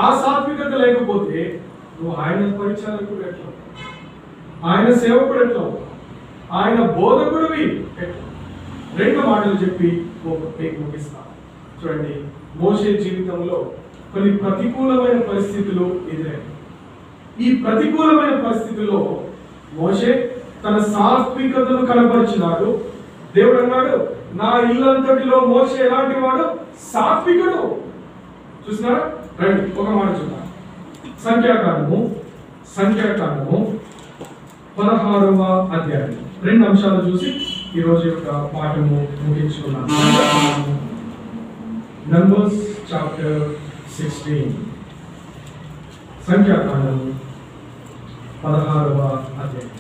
Speaker 1: ఆ సాత్వికత లేకపోతే నువ్వు ఆయన పరిచారకుడు ఎట్లా, ఆయన సేవకుడు ఎట్లా, ఆయన బోధకుడివి ఎట్లా? 2 మాటలు చెప్పి ముగిస్తా. చూడండి, మోషే జీవితంలో కొన్ని ప్రతికూలమైన పరిస్థితులు ఎదురయ్యాయి. ఈ ప్రతికూలమైన పరిస్థితుల్లో మోషే తన సాత్వికతను కనపరిచినాడు. దేవుడు అన్నాడు, నా ఇల్లంతటిలో మోషే ఎలాంటి వాడు? సాత్వికుడు. చూసినారా? రండి ఒక మాట చూద్దాం. సంఖ్యాకాండము 16వ అధ్యాయం 2 అంశాలు చూసి ఈ రోజు యొక్క పాఠము ముగించుకున్నాం. నంబర్స్ చాప్టర్ 16, సంఖ్యాకాండము 16వ అధ్యాయం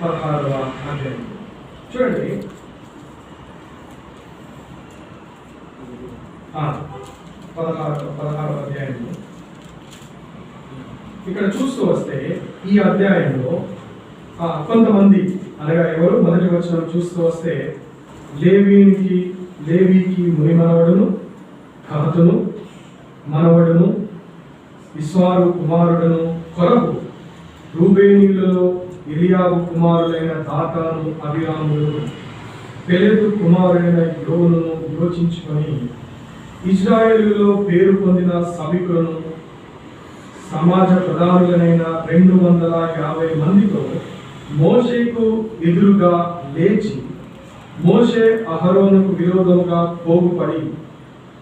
Speaker 1: 16వ అధ్యాయం చూడండి. 16వ అధ్యాయంలో ఇక్కడ చూస్తూ వస్తే ఈ అధ్యాయంలో కొంతమంది, అనగా ఎవరు? మొదటి వచనం చూస్తూ వస్తే లేవీకి ముని మనవడును, కహతును మనవడును, ఇస్వారు కుమారుడును కొరకు, రూబేనీయులలో ఎలియాబు కుమారులైన దాతాను, అబిరాములు, పెలెతు కుమారుడైన యోనును యోచించుకొని ఇశ్రాయేలులో పేరు పొందిన సభికులను, సమాజ ప్రధానులైన 250 మందితో మోషేకు ఎదురుగా లేచి
Speaker 2: మోషే అహరోనుకు విరోధముగా పోగుపడి,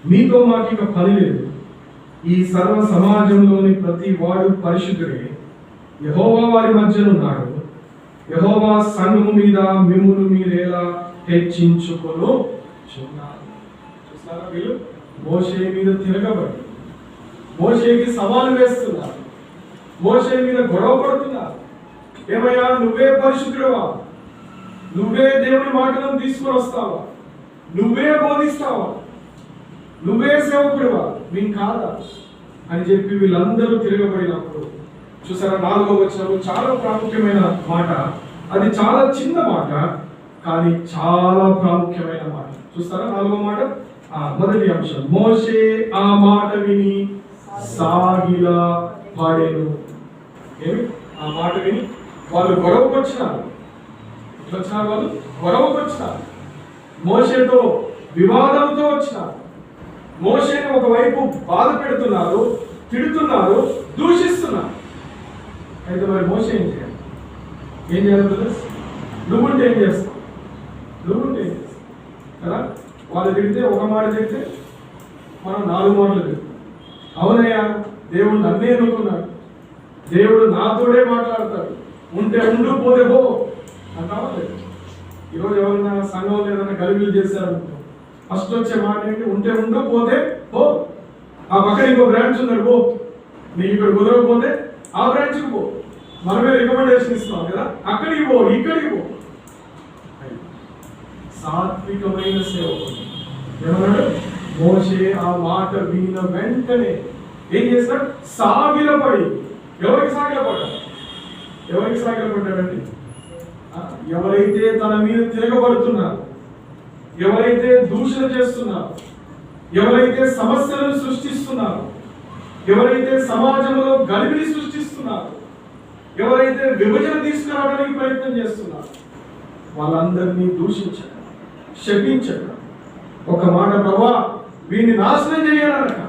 Speaker 2: మీతో మాకిక పని లేదు, ఈ సర్వ సమాజంలోని ప్రతి వాడు పరిశుద్ధుడే, యెహోవా వారి మధ్యనున్నాడు, యెహోవా సంఘము మీద మిమ్మును మీరేలా హెచ్చించుకొను చున్నారు. చూస్తారా, వీళ్ళు మోషే మీద తిరగబడి మోషేకి సవాలు వేస్తున్నారు, మోషే మీద గొడవ పడుతున్నారు. ఏమయ్యా, నువ్వే పరిశుద్ధుడువా? నువ్వే దేవుని మాటలను తీసుకొని వస్తావా? నువ్వే బోధిస్తావా? నువ్వే సేవకుడువా? మేము కాదా అని చెప్పి వీళ్ళందరూ తిరగబడినప్పుడు చూసారా, 4వ వచనం చాలా ప్రాముఖ్యమైన మాట. అది చాలా చిన్న మాట, కానీ చాలా ప్రాముఖ్యమైన మాట. చూస్తారా 4వ మాట, మొదటి అంశం, మోషే ఆ మాట విని సాగిలా పాడెను. ఏమి? ఆ మాట విని వాళ్ళు గొడవకు వచ్చినారు. వాళ్ళు గొడవకు వచ్చినారు, మోషేతో వివాదంతో వచ్చినారు. మోషేని ఒకవైపు బాధ పెడుతున్నారు, తిడుతున్నారు, దూషిస్తున్నారు. అయితే మరి మోషే ఏం చేయాలి? ఏం చేయాలి బ్రదర్స్? నువ్వుంటే ఏం చేస్తావు? నువ్వుంటే ఏం చేస్తావు కదా? వాళ్ళు తిడితే ఒక మాట తిడితే మనం 4 మాటలు తిడతాం. అవునయ్యా, దేవుడు నన్నే ఎన్నుకున్నాడు, దేవుడు నాతోడే మాట్లాడతాడు, ఉంటే ఉండు, పోతే పో అంటావా లేదు? ఈరోజు ఎవరైనా సంఘంలో ఏదైనా గలిబిలు చేశారనుకో, ఫస్ట్ వచ్చే మాట ఏంటి? ఉంటే ఉండు, పోతే పో. ఆ పక్కన ఇంకో బ్రాంచ్ ఉన్నాడు, పో. నీకు ఇక్కడ కుదరకపోతే ఆ బ్రాంచ్కి పో. మనమే రికమెండేషన్ ఇస్తాం కదా, అక్కడికి పో, ఇక్కడికి పో. సాత్వికమైన సేవకుడు ఏమన్నాడు? మోషే ఆ మాట విన్న వెంటనే ఏం చేస్తాడు? సాగిలపడి. ఎవరికి సాగిలపడ్డాడు? ఎవరికి సాగిలపడ్డాడండి? ఎవరైతే తన మీద తిరగబడుతున్నారు, ఎవరైతే దూషణ చేస్తున్నారు, ఎవరైతే సమస్యలను సృష్టిస్తున్నారు, ఎవరైతే సమాజంలో గలిబిలి సృష్టిస్తున్నారు, ఎవరైతే విభజన తీసుకురావడానికి ప్రయత్నం చేస్తున్నారు, వాళ్ళందరినీ దూషించడం, శపించడం. ఒక మాట, ప్రభువా వీడిని నాశనం చేయాలనక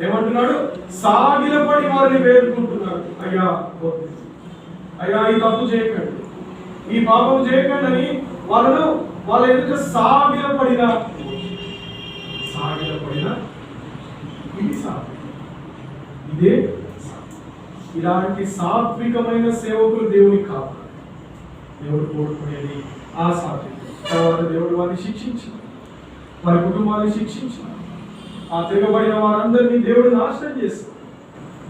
Speaker 2: ఏమంటున్నాడు? సాగిలపడి వారిని వేడుకుంటున్నాడు. అయ్యా అయ్యా, ఈ తప్పు చేయకండి, ఈ పాపం చేయకండి అని వాళ్ళ ఎదుట సాగిలపడిన ఇది ఇదే ఇలాంటి సాత్వికమైన సేవకులు దేవునికి కావాలి. దేవుడు కోరుకునేది ఆ సాత్వికత. తర్వాత దేవుడు వారిని శిక్షించిన, వారి కుటుంబాన్ని శిక్షించిన, ఆ తిరగబడిన వారందరినీ దేవుడు నాశనం చేస్తాడు.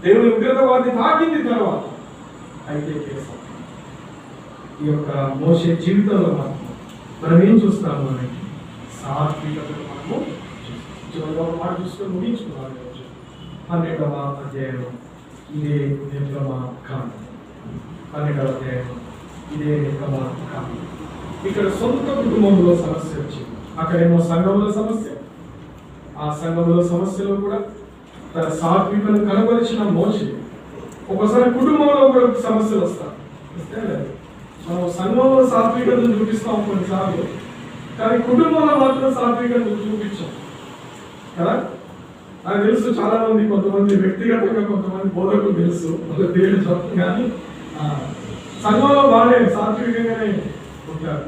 Speaker 2: దేవుని ఉగ్రత వారిని తాకింది. తర్వాత అయితే చేస్తాం. ఈ యొక్క మోషే జీవితంలో మనం ఏం చూస్తాము అంటే సాత్వికతను మనము చివరిగా ఒక మాట చూసుకొని ముగించుకున్నాను. 12వ అధ్యాయం ఇదే నిర్గమ కాండం. 12వ అధ్యాయం ఇదే నిర్గమ కాండం. ఇక్కడ సొంత కుటుంబంలో సమస్య వచ్చింది, అక్కడేమో సంఘంలో సమస్య. ఆ సంఘంలో సమస్యలో కూడా తన సాత్వికను కనపరిచిన మోషే ఒకసారి కుటుంబంలో కూడా సమస్యలు వస్తాయి. మనం సంఘంలో సాత్వికతను చూపిస్తాం కొన్నిసార్లు, కానీ కుటుంబంలో మాత్రం సాత్వికతను చూపించాం కదా. నాకు తెలుసు చాలా మంది, కొంతమంది వ్యక్తిగతంగా కొంతమంది బోధకులు తెలుసు, వాళ్ళ పేరు చెప్పు, కానీ సంఘంలో బాగానే సాత్వికంగానే ఉంటారు,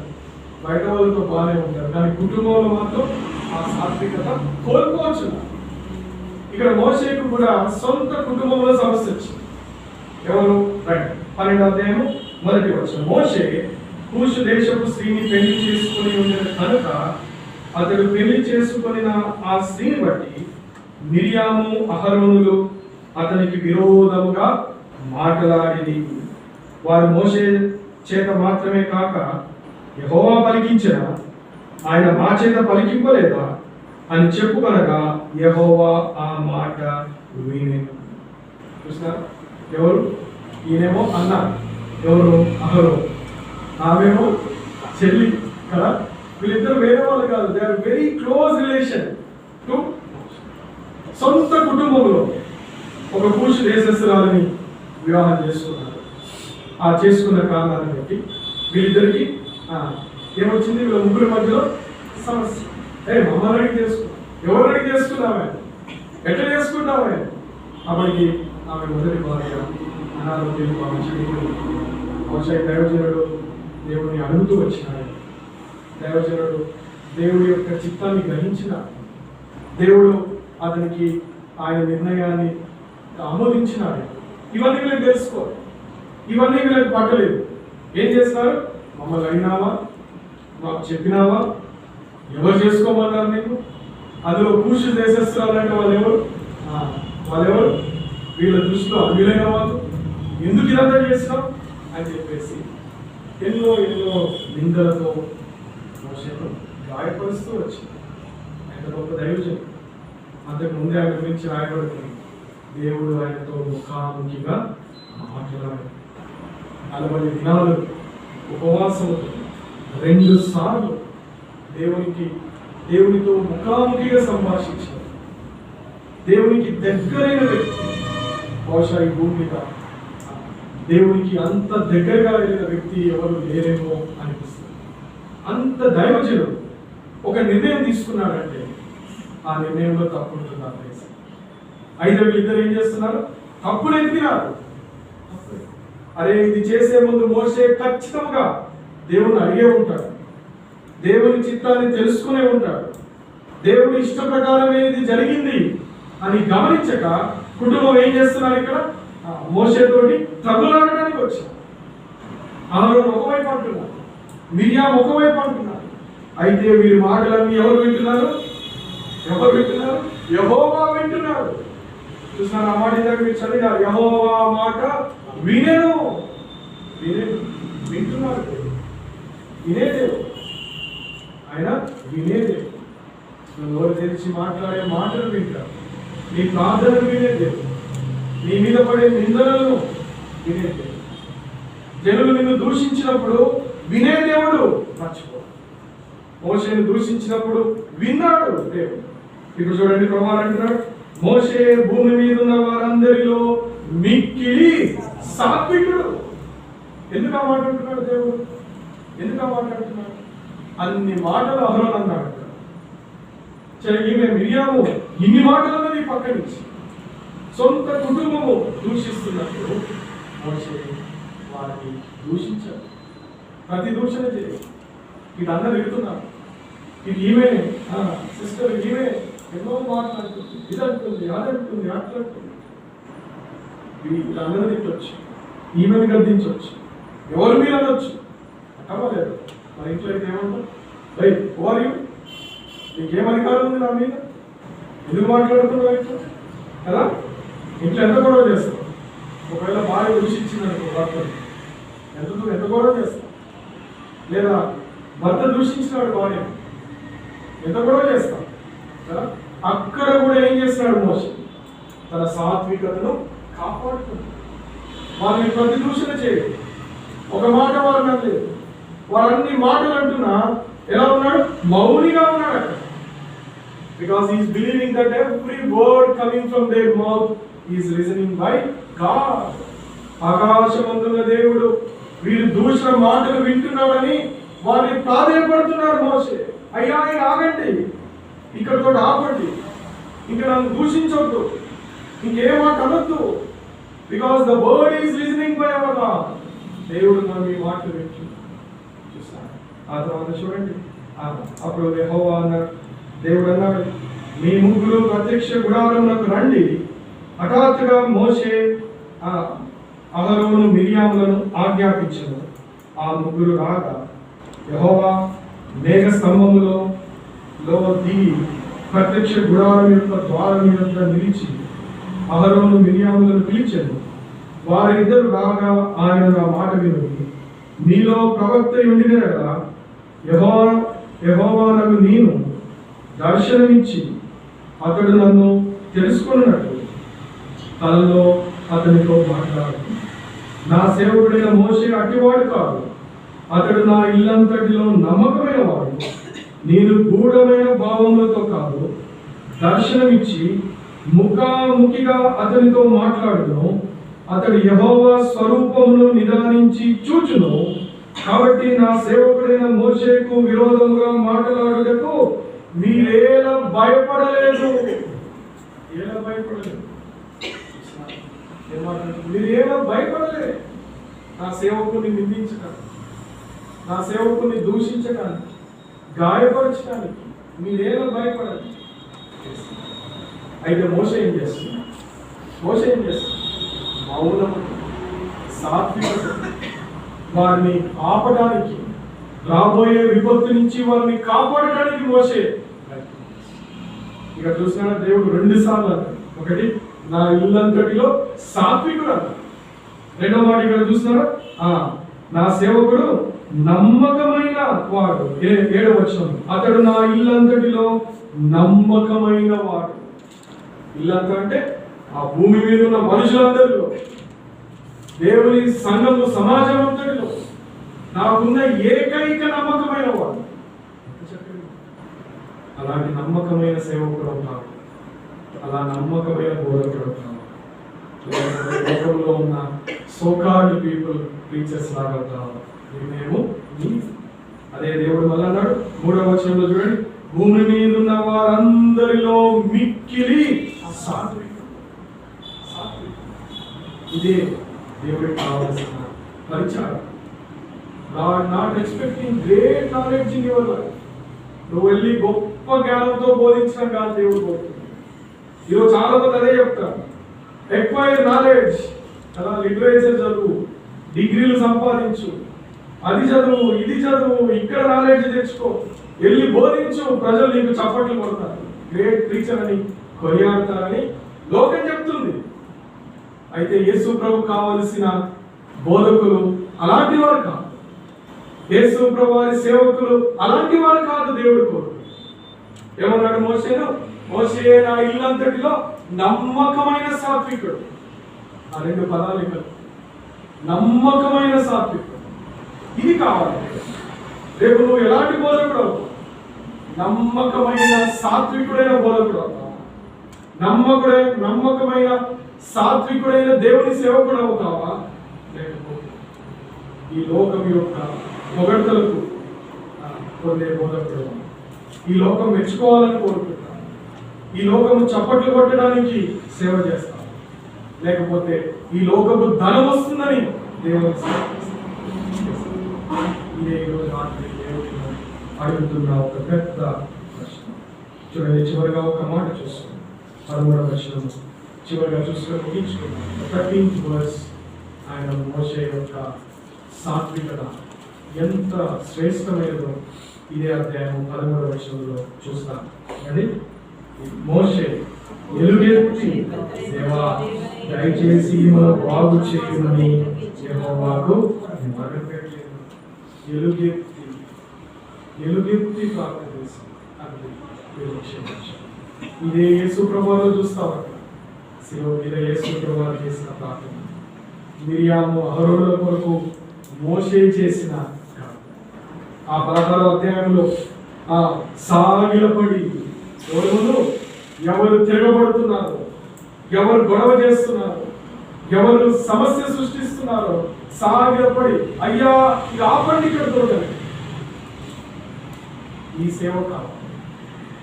Speaker 2: బయట వాళ్ళతో బాగానే ఉంటారు, కానీ కుటుంబంలో మాత్రం ఆ సాత్వికత కోల్పోవచ్చు. ఇక్కడ మోషేకు కూడా సొంత కుటుంబంలో సమస్య వచ్చింది. ఎవరు? 12వ అధ్యాయము 1వ వచనం. మోషే కూషు దేశపు స్త్రీని పెళ్లి చేసుకుని ఉండిన కనుక అతడు పెళ్లి చేసుకున్న ఆ స్త్రీని బట్టి మిరియాము అహరోనులు అతనికి విరోధముగా మాట్లాడి, వారు మోషే చేత మాత్రమే కాక యెహోవా పలికించిన ఆయన మా చేత పలికింపలేదా అని చెప్పుకొనగా యెహోవా ఆ మాట వినెను. చూసినారా? ఎవరు? ఈయనేమో అన్న, ఎవరు? అహరోను, ఆమెమో చెల్లి కదా. వీళ్ళిద్దరు వేరే వాళ్ళు కాదు, they are very close relation too. సొంత కుటుంబంలో ఒక కూషు దేశస్తురాలని వివాహం చేసుకున్నారు. ఆ చేసుకున్న కారణాన్ని బట్టి వీళ్ళిద్దరికి ఏమొచ్చింది? వీళ్ళ ముగ్గురి మధ్యలో సమస్య. మమ్మల్ని అడిగి చేసుకున్నాం, ఎవరు అడిగి చేసుకున్నామే, ఎట్లా చేసుకున్నామే? అప్పటికి ఆమె మొదటి భార్య అనారోగ్యం చెడిపోయింది. బహుశా దైవజనుడు దేవుడిని అడుగుతూ వచ్చినాడు,
Speaker 1: దైవజనుడు దేవుడి యొక్క చిత్తాన్ని గ్రహించిన, దేవుడు అతనికి ఆయన నిర్ణయాన్ని ఆమోదించినాడు. ఇవన్నీ వీళ్ళకి తెలుసుకోవాలి, ఇవన్నీ వీళ్ళకి పట్టలేదు. ఏం చేస్తున్నారు? మమ్మల్ని అడిగినావా, మాకు చెప్పినావా, ఎవరు చేసుకోమన్నారు నీకు? అందులో కూర్చు చేసేస్తున్నారంటే వాళ్ళెవరు? వీళ్ళ దృష్టిలో వీలైన వాళ్ళు. ఎందుకు ఇదంతా చేస్తున్నాం అని చెప్పేసి ఎన్నో నిందలతో మోషేను గాయపరుస్తూ వచ్చింది. ఆయన గొప్ప దైవజనుడు. అంతకు ముందే ఆయన గురించి రాయబడుతుంది, దేవుడు ఆయనతో ముఖాముఖిగా మాట్లాడాడు. 40 దినాలు ఉపవాసముతో 2 సార్లు దేవునితో ముఖాముఖిగా సంభాషించారు. దేవునికి దగ్గరైన వ్యక్తి బహుశా ఈ భూమి మీద దేవునికి అంత దగ్గరగా వెళ్ళిన వ్యక్తి ఎవరు లేరేమో అనిపిస్తుంది. అంత దైవజనుడు ఒక నిర్ణయం తీసుకున్నాడంటే ఆ నిర్ణయంలో తప్పు ఉంటున్నారు. అయితే వీళ్ళిద్దరు ఏం చేస్తున్నారు? తప్పులు ఎత్తినారు. అరే, ఇది చేసే ముందు మోషే ఖచ్చితంగా దేవుని అడిగే ఉంటాడు, దేవుని చిత్తాన్ని తెలుసుకునే ఉంటాడు, దేవుడి ఇష్ట ప్రకారమే ఇది జరిగింది అని గమనించక కుటుంబం ఏం చేస్తున్నారు? ఇక్కడ మోషేతోటి తగులాడడానికి వచ్చారు. ఆరోన్ ఒకవైపు అంటున్నారు, మిరియాం ఒకవైపు అంటున్నారు. అయితే వీరి మాటలన్నీ ఎవరు వింటున్నారు? యెహోవా వింటున్నారు. చూస్తున్నారు ఆ మాట ఇందాక మీరు చదివారు, యెహోవా మాట వినేను. వింటున్నారు. వినేదేవు ఆయన, వినేదేవు. నోరు తెరిచి మాట్లాడే మాటలు వింటారు. నీ ప్రార్థనలు వినేదేవు, నీ మీద పడే నిందలను వినేదేవు. జనులు నిన్ను దూషించినప్పుడు వినే దేవుడు మర్చిపో. మోషేను దూషించినప్పుడు విన్నాడు దేవుడు. ఇప్పుడు చూడండి, ప్రభువు అంటున్నాడు, మోషే భూమి మీద ఉన్న వారందరిలో మిక్కిలి సాత్వికుడు. ఎందుకు ఆ మాట అంటున్నాడు దేవుడు? ఎందుకు ఆ మాట అంటున్నాడు? అన్ని మాటలు అహరోను అన్నాడు. ఈమె మిరియాము ఇన్ని మాటలను నీ పక్క నుంచి సొంత కుటుంబము దూషిస్తున్నప్పుడు మోషే వారిని దూషించాడు. ప్రతి దూషణ చేయాలి. ఇది అందరు ఎడుతున్నారు, ఇది ఈమె సిస్టర్, ఈమె ఎన్నో మాట్లాడుతుంది, ఇది అంటుంది, అదంటుంది, అట్లంటుంది. వీళ్ళందరూ తిట్టవచ్చు, ఈమెను గద్దించవచ్చు, ఎవరు మీరు అనొచ్చు. అవ్వలేదు. మన ఇంట్లో అయితే ఏమంటారు? బై ఓవర్ యూ, నీకేం అధికారం ఉంది నా మీద? ఎందుకు మాట్లాడుతున్నావు ఇంట్లో కదా? ఇంట్లో ఎంత గొడవ చేస్తావు? ఒకవేళ భార్య దూషించిందనుకో భర్తను, ఎంత గొడవ చేస్తావు? లేదా భర్త దూషించినాడు భార్య, ఎంత గొడవ చేస్తాం కదా? అక్కడ కూడా ఏం చేస్తున్నాడు మోషే? తన సాత్వికతను కాపాడుతున్నాడు. వారిని ప్రతి దూషణ చేయడు, ఒక మాట వారిని అనలేదు. వారన్ని మాటలు అంటున్నా ఎలా ఉన్నాడు? మౌనిగా ఉన్నాడు అక్కడ. Because is believing that every word coming from their mouth is listening by God. ఆకాశమందున్న దేవుడు వీరు దూషణ మాటలు వింటున్నాడని వారిని ప్రాధేయపడుతున్నారు మోషే. అయ్యా ఆగండి, ఇక్కడతో ఆపండి, ఇంకా నన్ను దూషించవద్దు, ఇంకేం మాట అనొద్దు. Because the word is listening by our God. దేవుడు మనం ఈ మాటలు వింటున్నాడు. చూస్తాను. ఆ తర్వాత చూడండి, అప్పుడు యెహోవా అన్నాడు, దేవుడు అన్నాడు, మీ ముగ్గురు ప్రత్యక్ష గుడారమునకు రండి. హఠాత్తుగా మోషే అహరోను మిరియాములను ఆజ్ఞాపించను. ఆ ముగ్గురు రాగా యెహోవా మేఘ స్తంభములో దిగి ప్రత్యక్ష గుడారం యొక్క ద్వారం యొక్క నిలిచి అహరోను మిరియాములను పిలిచాను. వారిద్దరు రాగా ఆయన నా మాట విని, మీలో ప్రవక్త ఉండిన యెహోవానకు నేను దర్శనమిచ్చి అతడు నన్ను తెలుసుకున్నట్టు తనలో అతనితో మాట్లాడు. నా సేవకుడైన మోషే అట్టివాడు కాదు, అతడు నా ఇల్లంతటిలో నమ్మకమైన వాడు. నేను గూఢమైన భావములతో కాదు, దర్శనమిచ్చి ముఖాముఖిగా అతనితో మాట్లాడును. అతడు యెహోవా స్వరూపమును నిదానించి చూచును. కాబట్టి నా సేవకుడైన మోషేకు విరోధముగా మాట్లాడుటకు మీరేలా భయపడలేదు. మీరేలా భయపడలేదు. నా సేవకుని నిందించడానికి, నా సేవకుని దూషించడానికి,
Speaker 2: గాయపరచడానికి మీరేమో భయపడాలి. అయితే మోసే ఏం చేస్తుంది? మౌనము, సాత్వికత, వారిని ఆపడానికి, రాబోయే విపత్తు నుంచి వారిని కాపాడడానికి మోసే. ఇక చూసినా దేవుడు 2 సార్లు అన్నాడు. ఒకటి, నా ఇల్లంతటిలో సాత్వికుడు అన్నాడు. రెండో మాట ఇక్కడ చూస్తున్నారా, నా సేవకుడు నమ్మకమైన వాడు. 7వ వచనం, అతడు నా ఇల్లంతటిలో నమ్మకమైన వాడు. ఇల్లంతా అంటే ఆ భూమి మీద ఉన్న మనుషులందరిలో, దేవుని సంఘము, సమాజం అంతటిలో నాకున్న ఏకైక నమ్మకమైన వాడు. అలాంటి నమ్మకమైన సేవకుడు అవుతాడు, అలా నమ్మకమైన బోధకుడు అవుతాడు. లోకంలో ఉన్న సోకాల్డ్ పీపుల్ ప్రీచర్స్ లాగా అవుతాము. మేము అదే దేవుడు మళ్ళీ అన్నాడు 3వ వచనంలో చూడండి, భూమి మీద ఉన్న వారందరిలో మిక్కిలి సాత్వికుడు. ఇదే దేవుడికి కావాల్సిన పరిచారం. Not expecting great knowledge in your life. నువ్వు వెళ్ళి గొప్ప జ్ఞానంతో బోధించడం కాదు దేవుడు కోరుతుంది. ఈరోజు చాలా మంది అదే చెప్తారు, ఎక్వైర్ నాలెడ్జ్, అలా లిటరేచర్ చదువు, డిగ్రీలు సంపాదించు, అది చదువు, ఇది చదువు, ఇక్కడ నాలెడ్జ్ తెచ్చుకో, వెళ్ళి బోధించు, ప్రజలు నీకు చప్పట్లు కొడతారు, గ్రేట్ ప్రీచర్ అని కొనియాడతారని లోకం చెప్తుంది. అయితే యేసు ప్రభు కావలసిన బోధకులు అలాంటి వారు కాదు, యేసు ప్రభు వారి సేవకులు అలాంటి వారు కాదు. దేవుడు కోరు ఏమన్నాడు మోషేను? మోషే నా ఇల్లంతటిలో నమ్మకమైన సాత్వికుడు. ఆ 2 పదాలు ఇక్కడ, నమ్మకమైన సాత్వికుడు. ఇది కావాలి. రేపు నువ్వు ఎలాంటి బోధకుడు అవుతావు? నమ్మకమైన సాత్వికుడైన బోధకుడు అవుతావు. నమ్మకమైన సాత్వికుడైన దేవుని సేవకుడు అవుతావా? లేకపోతే ఈ లోకం యొక్క పొగడ్తలకు పొందే బోధకుడు, ఈ లోకం మెచ్చుకోవాలని కోరుకుంటాం, ఈ లోకము చప్పట్లు కొట్టడానికి సేవ చేస్తాం, లేకపోతే ఈ లోకము ధనం వస్తుందని దేవుని సేవ చేస్తాం. ఇదే ఈరోజు రాత్రి దేవుడిని అడుగుతున్న ఒక పెద్ద ప్రశ్న. చూడండి, చివరిగా ఒక మాట చూస్తున్నాం, 13వ వచనం చివరిగా చూసుకొని ముగించుకున్నాం. 13th verse, ఆయన మోషే యొక్క సాత్వికత ఎంత శ్రేష్టమైనదో ఇదే అధ్యాయం 13వ వచనంలో చూస్తాం. అంటే మోషే ఎలుగెత్తి, దేవా దయచేసి బాగు చేయమని యెహోవాకు మొరపెట్టెను. ఎలుగెత్తి ప్రార్థన చేసి ఇదే యేసు ప్రభువులో చూస్తామంట. శిలువ మీద యేసు ప్రభువు చేసిన ప్రార్థన, మిరియాము అహరోనుల కొరకు మోషే చేసిన ఆ 16వ అధ్యాయంలో సాగిలపడి ఎవరు తిరగబడుతున్నారు, ఎవరు గొడవ చేస్తున్నారు, ఎవరు సమస్య సృష్టిస్తున్నారో సాగిలపడి, అయ్యా ఇక ఆపండి, ఇక్కడ దొరకదు. ఈ సేవ కావాలి.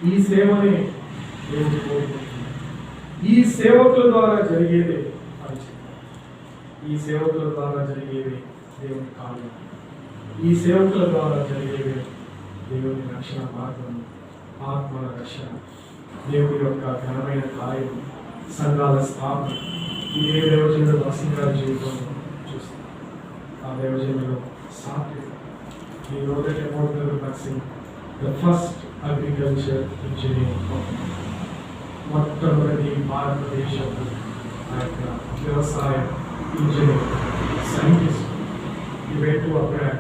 Speaker 2: ఈ సేవనే దేవుడు కోరుకుంటున్నాడు. ఈ సేవకుల ద్వారా జరిగేదే పరిచయం. ఈ సేవకుల ద్వారా జరిగేది దేవుని కార్యం. ఈ సేవకుల ద్వారా జరిగేది దేవుని రక్షణ మార్గం, ఆత్మల రక్షణ, దేవుడి యొక్క ఘనమైన కార్యం, సంఘాల స్థాపన. ఇదే దేవజనుల దాసం గారి జీవితంలో చూస్తాం. ఆ దేవజనులు సాత్విక. ఈ రోజు nursing the first agriculture engineering, మొట్టమొదటి భారతదేశంలో ఆ యొక్క వ్యవసాయ engineer scientist. He went to Abraham